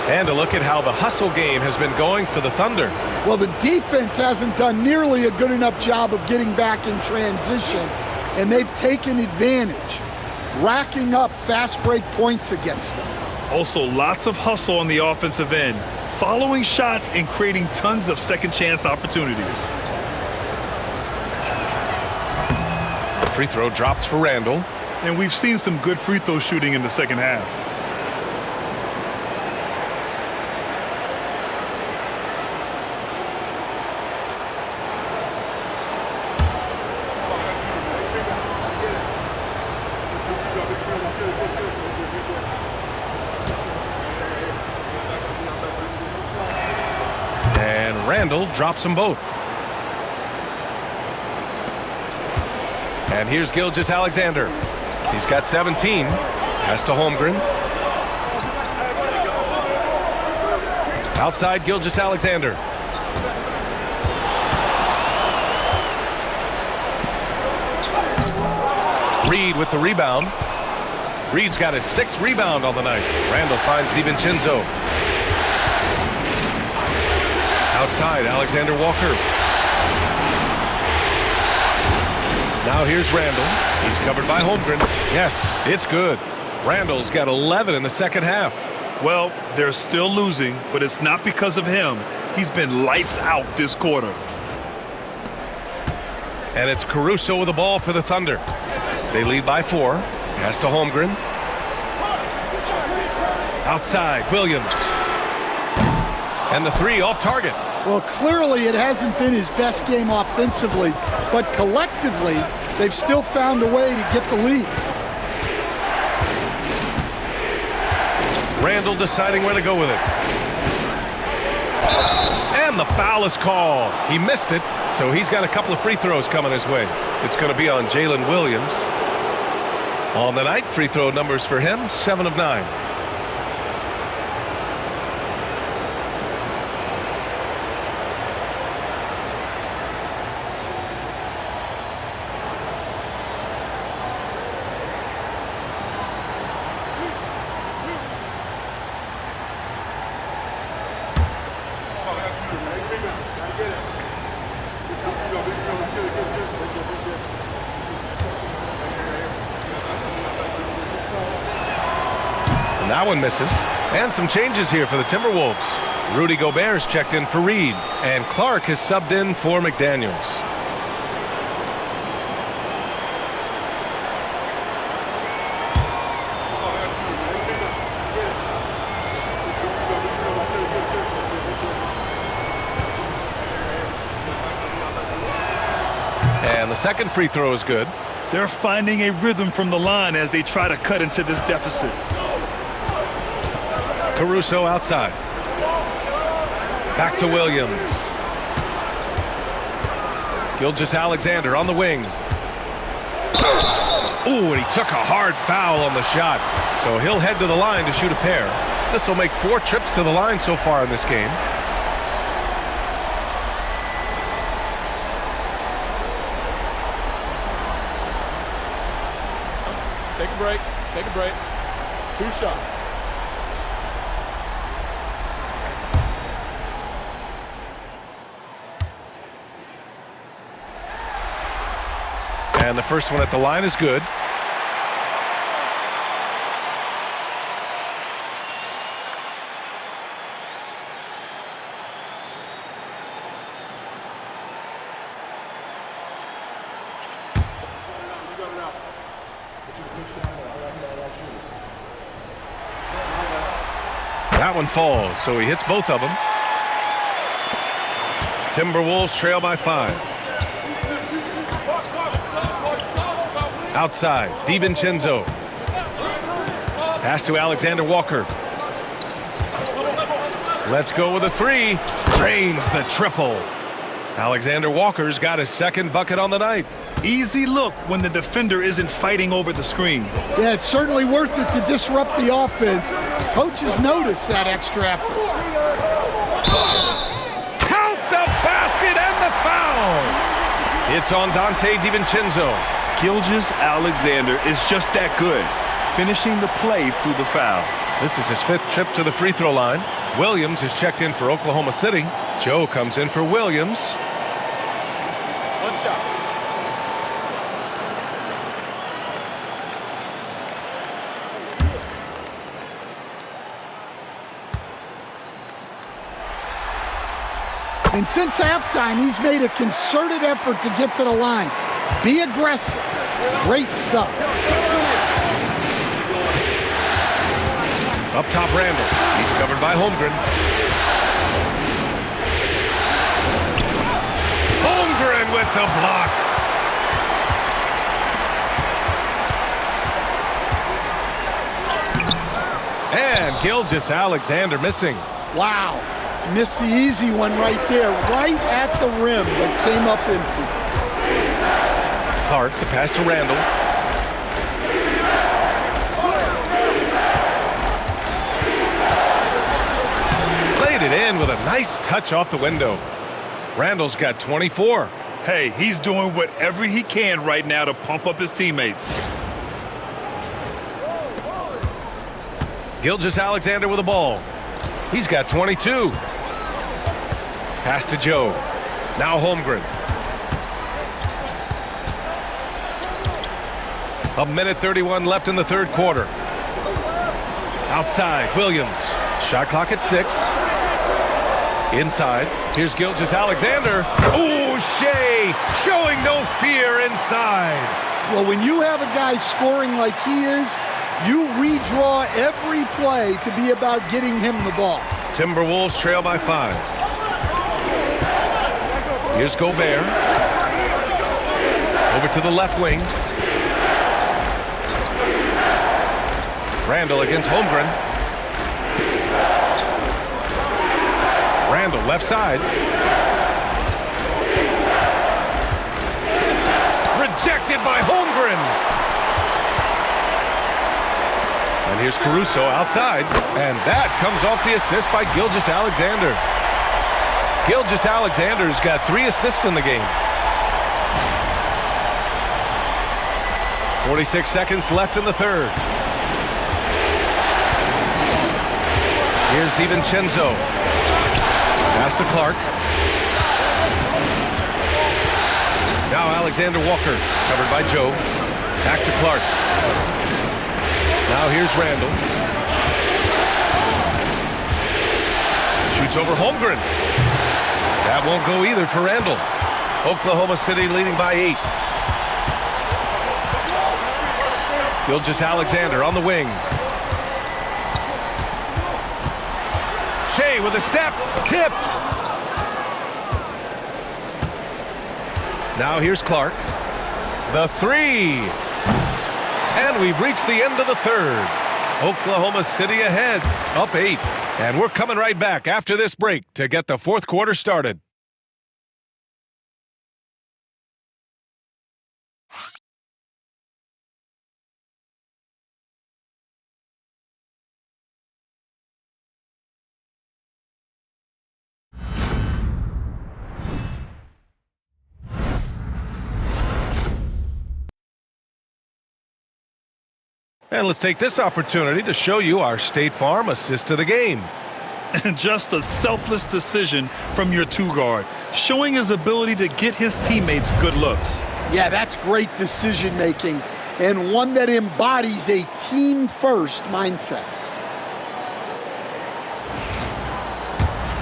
And a look at how the hustle game has been going for the Thunder. Well, the defense hasn't done nearly a good enough job of getting back in transition, and they've taken advantage, racking up fast break points against them. Also, lots of hustle on the offensive end, following shots and creating tons of second chance opportunities. Free throw drops for Randall. And we've seen some good free throw shooting in the second half. Randall drops them both. And here's Gilgeous-Alexander. He's got 17. Pass to Holmgren. Outside Gilgeous-Alexander. Reed with the rebound. Reed's got his 6th rebound on the night. Randall finds DiVincenzo. Outside, Alexander Walker. Now here's Randall. He's covered by Holmgren. Yes, it's good. Randall's got 11 in the second half. Well, they're still losing, but it's not because of him. He's been lights out this quarter. And it's Caruso with the ball for the Thunder. They lead by 4. Pass to Holmgren. Outside, Williams. And the 3 off target. Well, clearly it hasn't been his best game offensively, but collectively, they've still found a way to get the lead. Randall deciding where to go with it. And the foul is called. He missed it, so he's got a couple of free throws coming his way. It's going to be on Jalen Williams. On the night, free throw numbers for him, 7 of 9. That one misses. And some changes here for the Timberwolves. Rudy Gobert's checked in for Reed, and Clark has subbed in for McDaniels. And the second free throw is good. They're finding a rhythm from the line as they try to cut into this deficit. Caruso outside. Back to Williams. Gilgeous-Alexander on the wing. Ooh, and he took a hard foul on the shot. So he'll head to the line to shoot a pair. This will make 4 trips to the line so far in this game. Take a break. Take a break. 2 shots. And the first one at the line is good. That one falls, so he hits both of them. Timberwolves trail by 5. Outside, DiVincenzo. Pass to Alexander Walker. Let's go with a 3. Drains the triple. Alexander Walker's got his 2nd bucket on the night. Easy look when the defender isn't fighting over the screen. Yeah, it's certainly worth it to disrupt the offense. Coaches notice that extra effort. Count the basket and the foul. It's on Dante DiVincenzo. Gilgeous-Alexander is just that good, finishing the play through the foul. This is his 5th trip to the free throw line. Williams is checked in for Oklahoma City. Joe comes in for Williams. 1 shot. And since halftime, he's made a concerted effort to get to the line. Be aggressive. Great stuff. Up top, Randall. He's covered by Holmgren. Holmgren with the block. And Gilgeous-Alexander missing. Wow. Missed the easy one right there, right at the rim, but came up empty. Clark, the pass to Randall. Played it in with a nice touch off the window. Randall's got 24. Hey, he's doing whatever he can right now to pump up his teammates. Gilgeous-Alexander with the ball. He's got 22. Pass to Joe. Now Holmgren. A minute 31 left in the third quarter. Outside, Williams. Shot clock at 6. Inside, here's Gilgeous-Alexander. Ooh, Shea showing no fear inside. Well, when you have a guy scoring like he is, you redraw every play to be about getting him the ball. Timberwolves trail by 5. Here's Gobert. Over to the left wing. Randall against Holmgren. Randall left side. Rejected by Holmgren. And here's Caruso outside. And that comes off the assist by Gilgeous-Alexander. Gilgeous-Alexander's got 3 assists in the game. 46 seconds left in the third. Here's DiVincenzo. Pass to Clark. Now Alexander Walker, covered by Joe. Back to Clark. Now here's Randall. Shoots over Holmgren. That won't go either for Randall. Oklahoma City leading by 8. Gilgeous-Alexander on the wing. Shea with a step, tipped. Now here's Clark. The 3. And we've reached the end of the third. Oklahoma City ahead, up 8. And we're coming right back after this break to get the fourth quarter started. And let's take this opportunity to show you our State Farm assist to the game. And just a selfless decision from your 2-guard, showing his ability to get his teammates good looks. Yeah, that's great decision making and one that embodies a team-first mindset.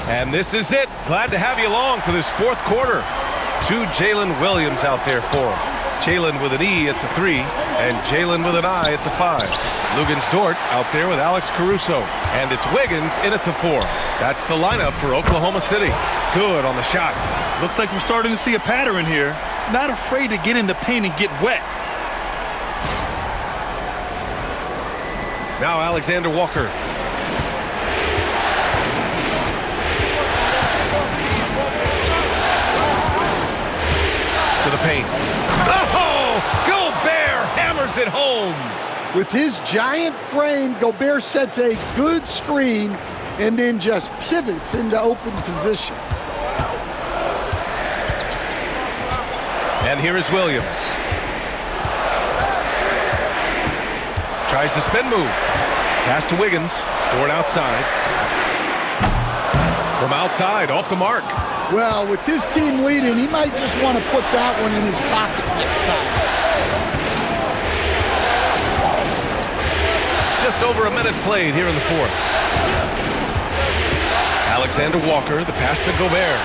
And this is it. Glad to have you along for this fourth quarter. 2 Jalen Williams out there for him. Jalen with an E at the 3, and Jalen with an I at the 5. Luguentz-Dort out there with Alex Caruso, and it's Wiggins in at the 4. That's the lineup for Oklahoma City. Good on the shot. Looks like we're starting to see a pattern here. Not afraid to get in the paint and get wet. Now Alexander Walker. To the paint. Oh! Gobert hammers it home. With his giant frame, Gobert sets a good screen and then just pivots into open position. And here is Williams. Tries the spin move. Pass to Wiggins. Dort outside. From outside, off the mark. Well, with his team leading, he might just want to put that one in his pocket next time. Just over a minute played here in the fourth. Alexander Walker, the pass to Gobert.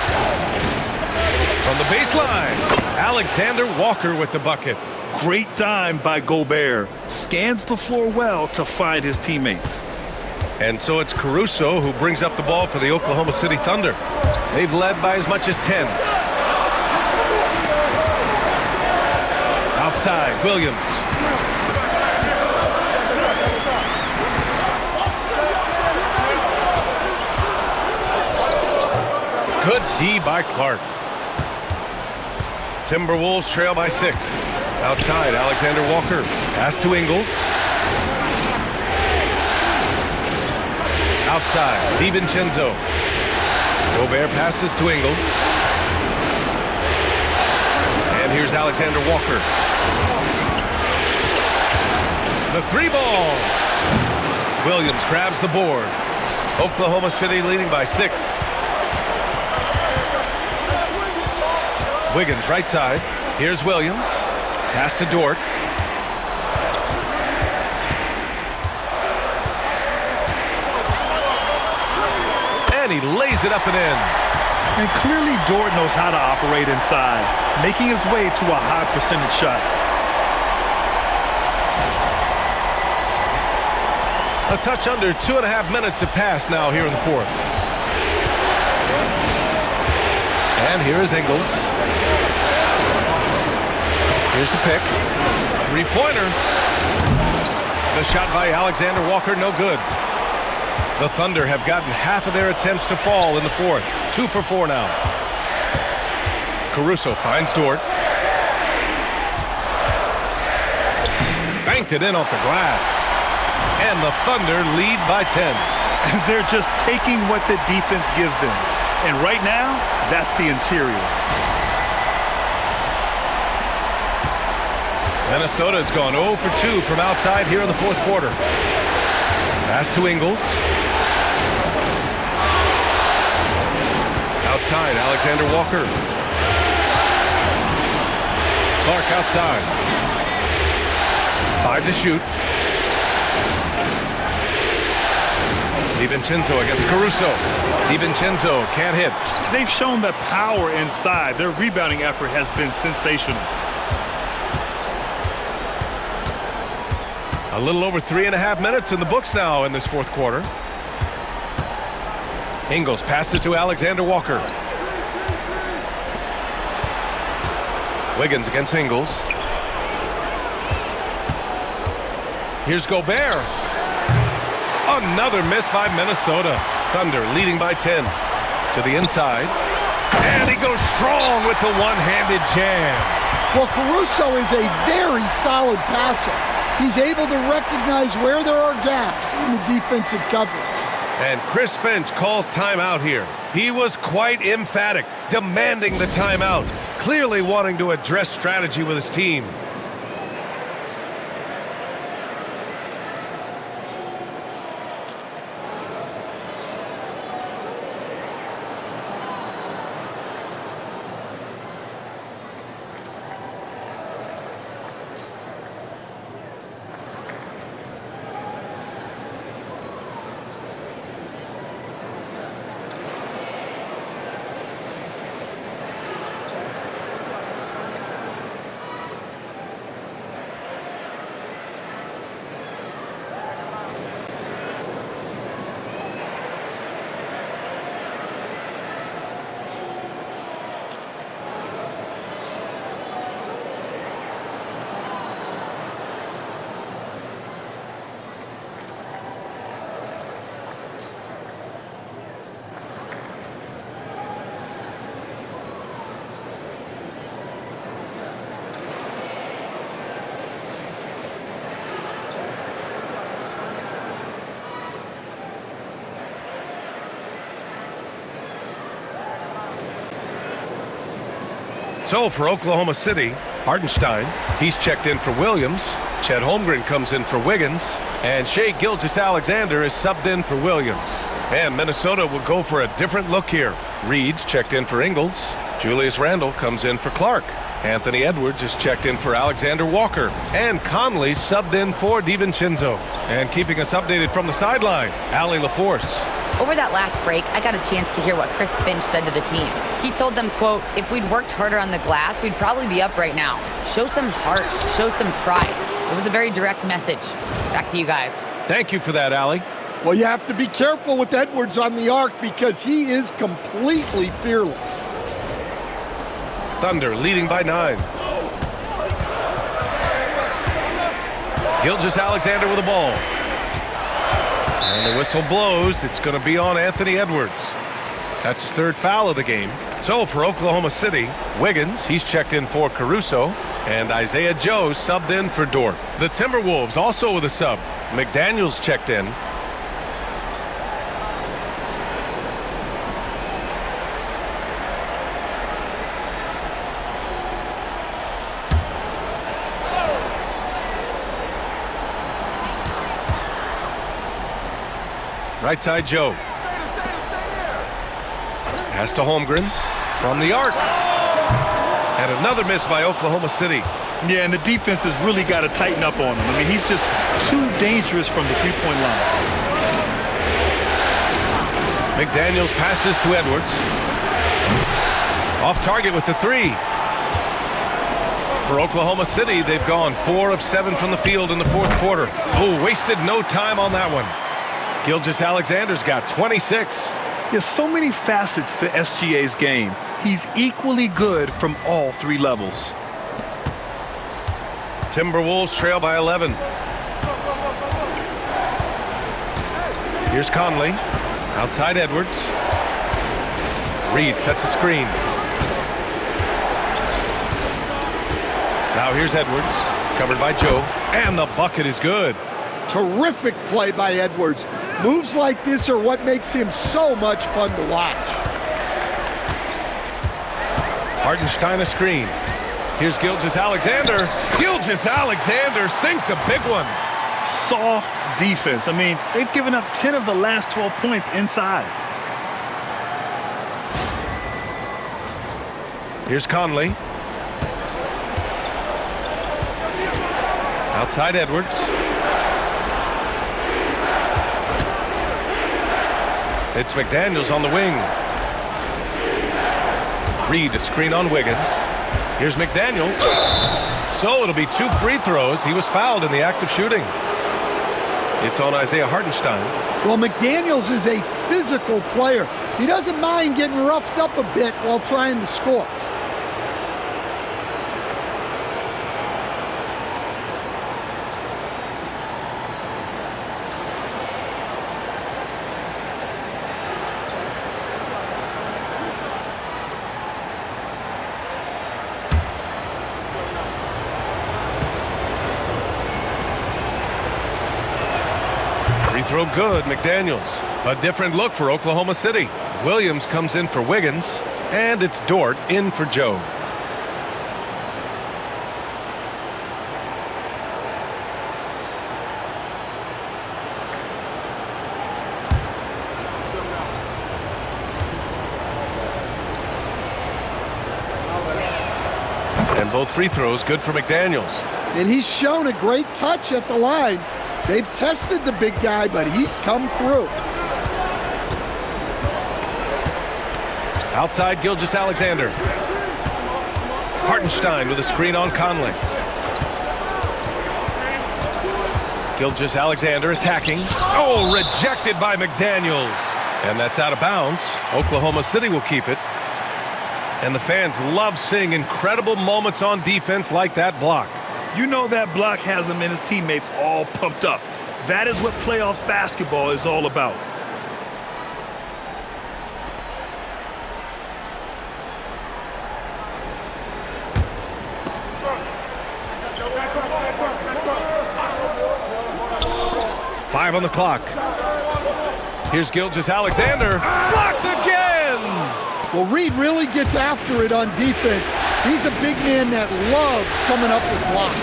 From the baseline, Alexander Walker with the bucket. Great dime by Gobert. Scans the floor well to find his teammates. And so it's Caruso who brings up the ball for the Oklahoma City Thunder. They've led by as much as 10. Outside, Williams. D by Clark. Timberwolves trail by 6. Outside, Alexander Walker. Pass to Ingles. Outside, DiVincenzo. Gobert passes to Ingles. And here's Alexander Walker. The 3-ball. Williams grabs the board. Oklahoma City leading by 6. Wiggins right side. Here's Williams. Pass to Dort. And he lays it up and in. And clearly Dort knows how to operate inside, making his way to a high percentage shot. A touch under 2.5 minutes have passed now here in the 4th. And here is Ingles. Here's the pick. 3-pointer. The shot by Alexander Walker, no good. The Thunder have gotten half of their attempts to fall in the 4th. 2 for 4 now. Caruso finds Dort. Banked it in off the glass. And the Thunder lead by 10. And they're just taking what the defense gives them. And right now, that's the interior. Minnesota's gone 0 for 2 from outside here in the 4th quarter. Pass to Ingles. Outside, Alexander Walker. Clark outside. 5 to shoot. DiVincenzo against Caruso. DiVincenzo can't hit. They've shown that power inside. Their rebounding effort has been sensational. A little over 3.5 minutes in the books now in this 4th quarter. Ingles passes to Alexander Walker. Wiggins against Ingles. Here's Gobert. Another miss by Minnesota. Thunder leading by 10. To the inside. And he goes strong with the one-handed jam. Well, Caruso is a very solid passer. He's able to recognize where there are gaps in the defensive coverage. And Chris Finch calls timeout here. He was quite emphatic, demanding the timeout, clearly wanting to address strategy with his team. So for Oklahoma City, Hartenstein, he's checked in for Williams. Chet Holmgren comes in for Wiggins. And Shai Gilgeous-Alexander is subbed in for Williams. And Minnesota will go for a different look here. Reed's checked in for Ingles. Julius Randle comes in for Clark. Anthony Edwards is checked in for Alexander Walker. And Conley subbed in for DiVincenzo. And keeping us updated from the sideline, Allie LaForce. Over that last break, I got a chance to hear what Chris Finch said to the team. He told them, quote, if we'd worked harder on the glass, we'd probably be up right now. Show some heart, show some pride. It was a very direct message. Back to you guys. Thank you for that, Allie. Well, you have to be careful with Edwards on the arc because he is completely fearless. Thunder leading by 9. Gilgeous-Alexander with the ball. And the whistle blows. It's going to be on Anthony Edwards. That's his third foul of the game. So for Oklahoma City, Wiggins, he's checked in for Caruso, and Isaiah Joe subbed in for Dort. The Timberwolves also with a sub. McDaniels checked in. Right side Joe. Pass to Holmgren from the arc. And another miss by Oklahoma City. Yeah, and the defense has really got to tighten up on him. I mean, he's just too dangerous from the three-point line. McDaniels passes to Edwards. Off target with the three. For Oklahoma City, they've gone 4 of 7 from the field in the fourth quarter. Oh, wasted no time on that one. Gilgeous-Alexander's got 26. There's so many facets to SGA's game. He's equally good from all 3 levels. Timberwolves trail by 11. Here's Conley. Outside Edwards. Reed sets a screen. Now here's Edwards. Covered by Joe. And the bucket is good. Terrific play by Edwards. Moves like this are what makes him so much fun to watch. Hartenstein a screen. Here's Gilgeous-Alexander. Gilgeous-Alexander sinks a big one. Soft defense. I mean, they've given up 10 of the last 12 points inside. Here's Conley. Outside Edwards. It's McDaniels on the wing. Reed a screen on Wiggins. Here's McDaniels. So it'll be 2 free throws. He was fouled in the act of shooting. It's on Isaiah Hartenstein. Well, McDaniels is a physical player. He doesn't mind getting roughed up a bit while trying to score. Throw good, McDaniels. A different look for Oklahoma City. Williams comes in for Wiggins, and it's Dort in for Joe. And both free throws good for McDaniels. And he's shown a great touch at the line. They've tested the big guy, but he's come through. Outside Gilgeous-Alexander. Hartenstein with a screen on Conley. Gilgeous-Alexander attacking. Oh, rejected by McDaniels. And that's out of bounds. Oklahoma City will keep it. And the fans love seeing incredible moments on defense like that block. You know that block has him and his teammates all pumped up. That is what playoff basketball is all about. Five on the clock. Here's Gilgeous-Alexander. Blocked again! Well, Reed really gets after it on defense. He's a big man that loves coming up with blocks.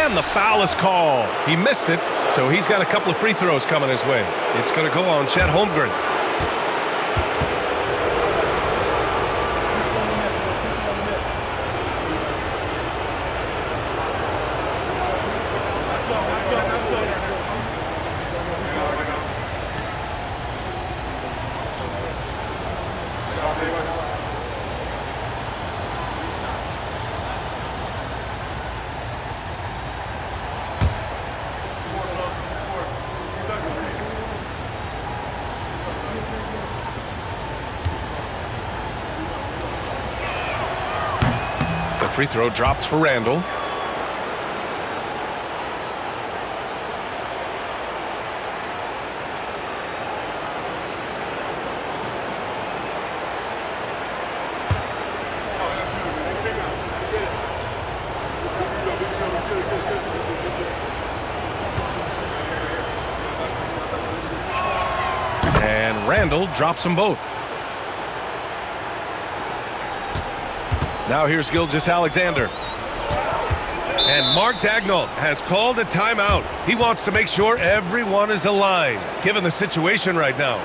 And the foul is called. He missed it, so he's got a couple of free throws coming his way. It's going to go on Chet Holmgren. Free throw drops for Randall. and Randall drops them both. Now here's Gilgeous-Alexander. And Mark Daigneault has called a timeout. He wants to make sure everyone is aligned, given the situation right now.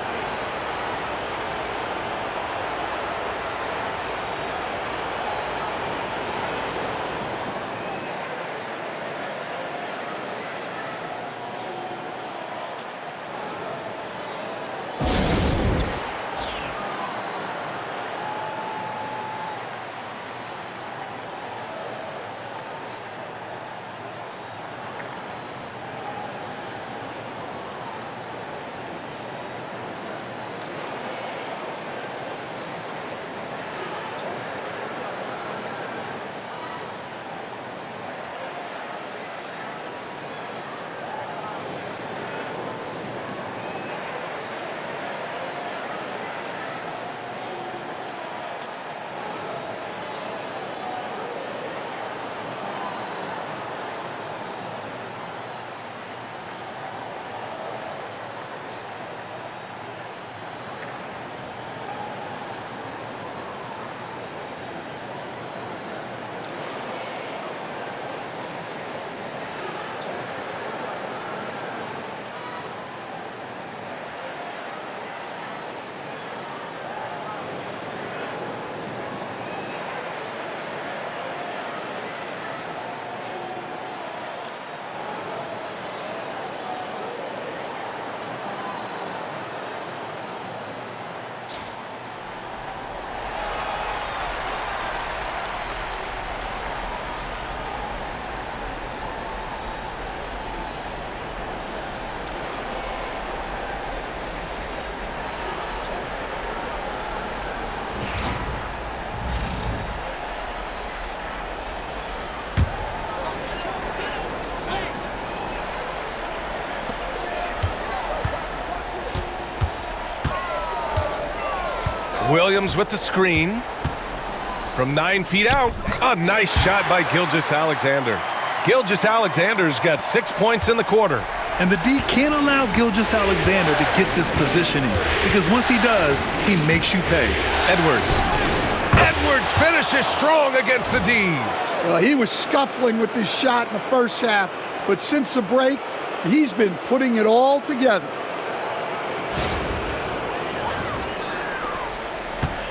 Williams with the screen. From 9 feet out, a nice shot by Gilgeous-Alexander. Gilgeous-Alexander's got 6 points in the quarter. And the D can't allow Gilgeous-Alexander to get this positioning, because once he does, he makes you pay. Edwards finishes strong against the D. Well, he was scuffling with this shot in the first half, but since the break, he's been putting it all together.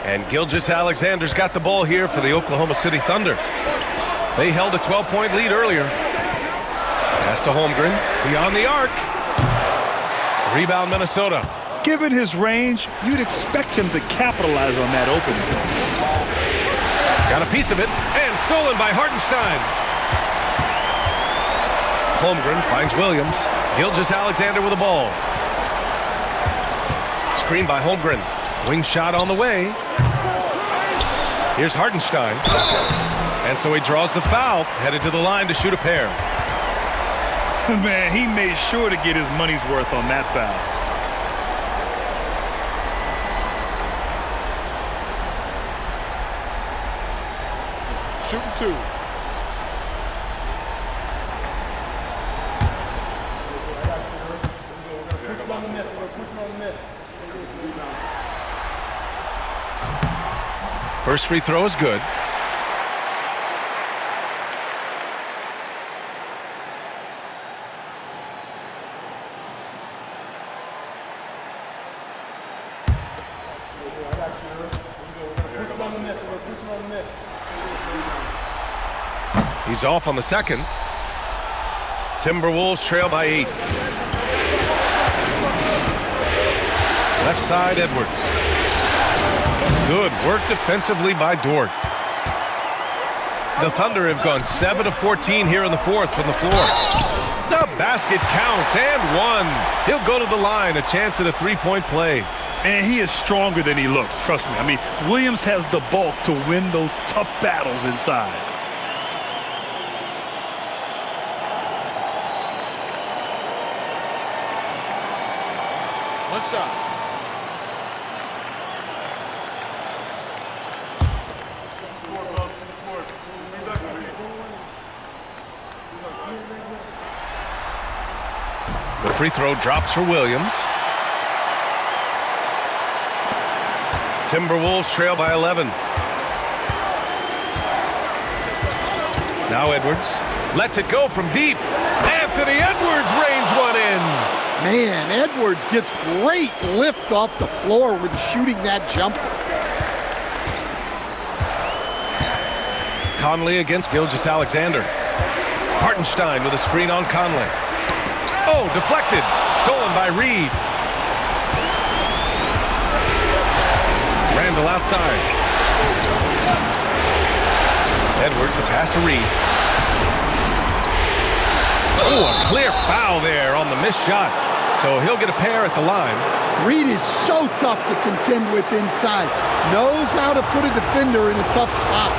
And Gilgeous-Alexander's got the ball here for the Oklahoma City Thunder. They held a 12-point lead earlier. Pass to Holmgren, beyond the arc. Rebound Minnesota. Given his range, you'd expect him to capitalize on that opening. Got a piece of it, and stolen by Hartenstein. Holmgren finds Williams. Gilgeous-Alexander with the ball. Screen by Holmgren. Wing shot on the way. Here's Hartenstein. And so he draws the foul, headed to the line to shoot a pair. Man, he made sure to get his money's worth on that foul. Shooting two. First free throw is good. He's off on the second. Timberwolves trail by 8. Left side, Edwards. Good work defensively by Dort. The Thunder have gone 7 of 14 here in the fourth from the floor. The basket counts, and one. He'll go to the line, a chance at a three-point play. And he is stronger than he looks, trust me. I mean, Williams has the bulk to win those tough battles inside. One shot. The free throw drops for Williams. Timberwolves trail by 11. Now Edwards lets it go from deep. Anthony Edwards rains one in. Man, Edwards gets great lift off the floor when shooting that jumper. Conley against Gilgeous-Alexander. Hartenstein with a screen on Conley. Oh, deflected. Stolen by Reed. Randall outside. Edwards, the pass to Reed. Oh, a clear foul there on the missed shot. So he'll get a pair at the line. Reed is so tough to contend with inside. Knows how to put a defender in a tough spot.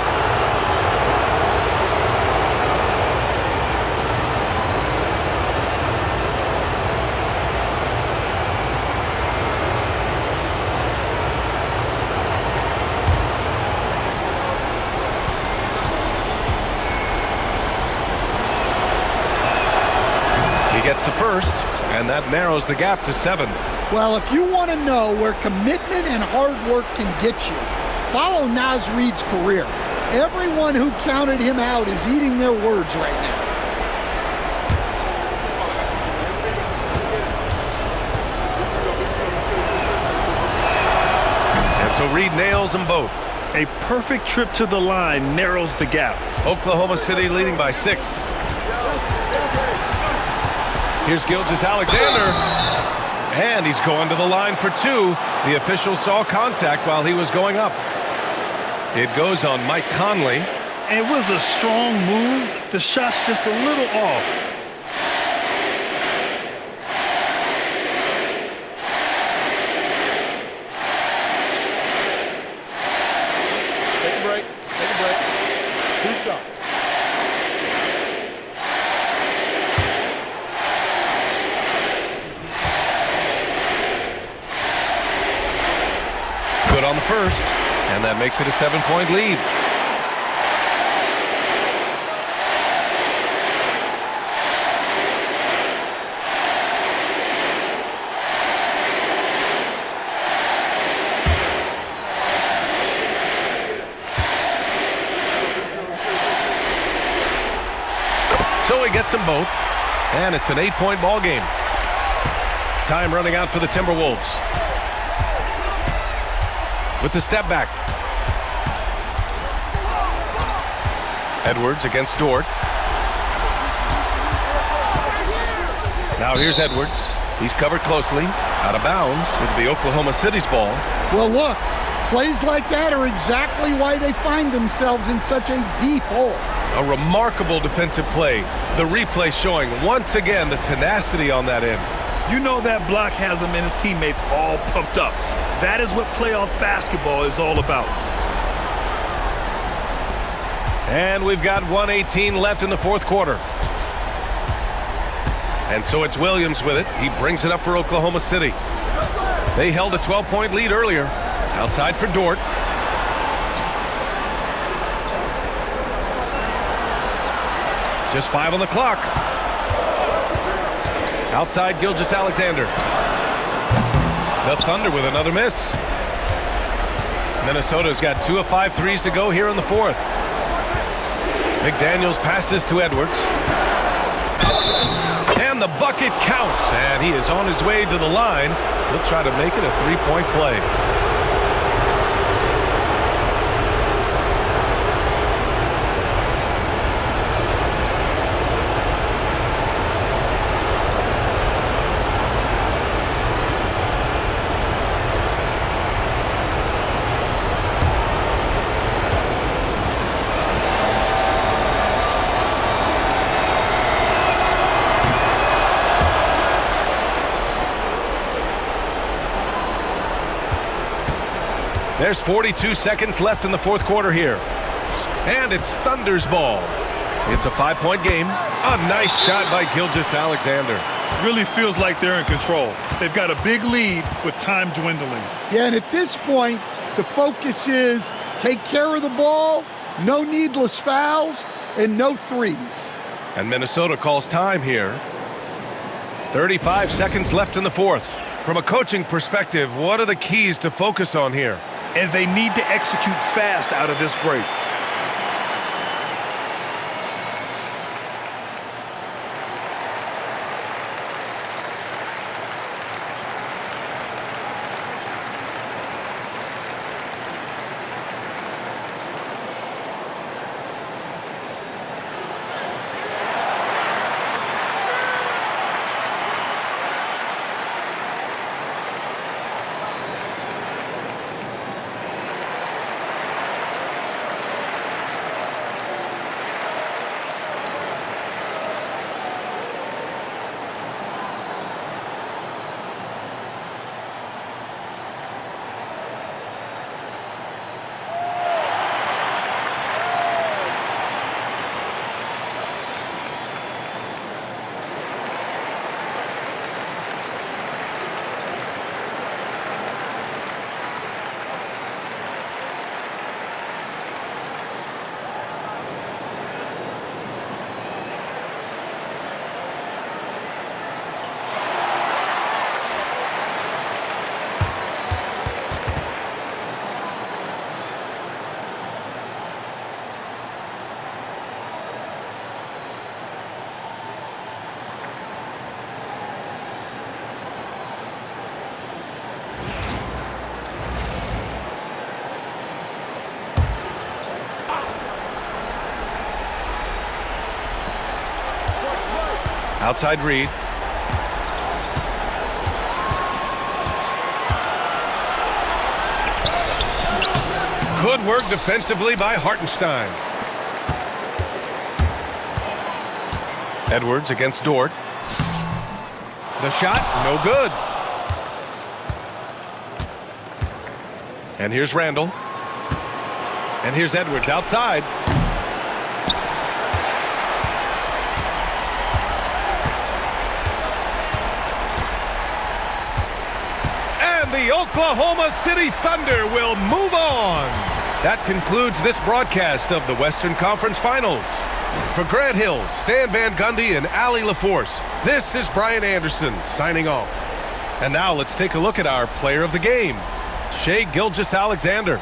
Gets the first, and that narrows the gap to 7. Well, if you want to know where commitment and hard work can get you, follow Naz Reid's career. Everyone who counted him out is eating their words right now. And so Reed nails them both. A perfect trip to the line narrows the gap. Oklahoma City leading by 6. Here's Gilgeous-Alexander, and he's going to the line for 2. The official saw contact while he was going up. It goes on Mike Conley. It was a strong move. The shot's just a little off. Take a break. Take a break. 2 shots. Good on the first, and that makes it a 7-point lead. So he gets them both, and it's an 8-point ball game. Time running out for the Timberwolves. With the step back. Edwards against Dort. Now here's Edwards. He's covered closely. Out of bounds. It'll be Oklahoma City's ball. Well, look, plays like that are exactly why they find themselves in such a deep hole. A remarkable defensive play. The replay showing once again the tenacity on that end. You know that block has him and his teammates all pumped up. That is what playoff basketball is all about. And we've got 1:18 left in the fourth quarter. And so it's Williams with it. He brings it up for Oklahoma City. They held a 12-point lead earlier. Outside for Dort. Just 5 on the clock. Outside Gilgeous-Alexander. The Thunder with another miss. Minnesota's got 2 of 5 threes to go here in the fourth. McDaniels passes to Edwards. And the bucket counts, and he is on his way to the line. He'll try to make it a 3-point play. There's 42 seconds left in the fourth quarter here. And it's Thunder's ball. It's a 5-point game. A nice shot by Gilgeous-Alexander. Really feels like they're in control. They've got a big lead with time dwindling. Yeah, and at this point, the focus is take care of the ball, no needless fouls, and no threes. And Minnesota calls time here. 35 seconds left in the fourth. From a coaching perspective, what are the keys to focus on here? and they need to execute fast out of this break. Outside read. Good work defensively by Hartenstein. Edwards against Dort. The shot, no good. And here's Randall. And here's Edwards outside. The Oklahoma City Thunder will move on. That concludes this broadcast of the Western Conference Finals. For Grant Hill, Stan Van Gundy, and Allie LaForce, this is Brian Anderson signing off. And now let's take a look at our player of the game, Shai Gilgeous-Alexander.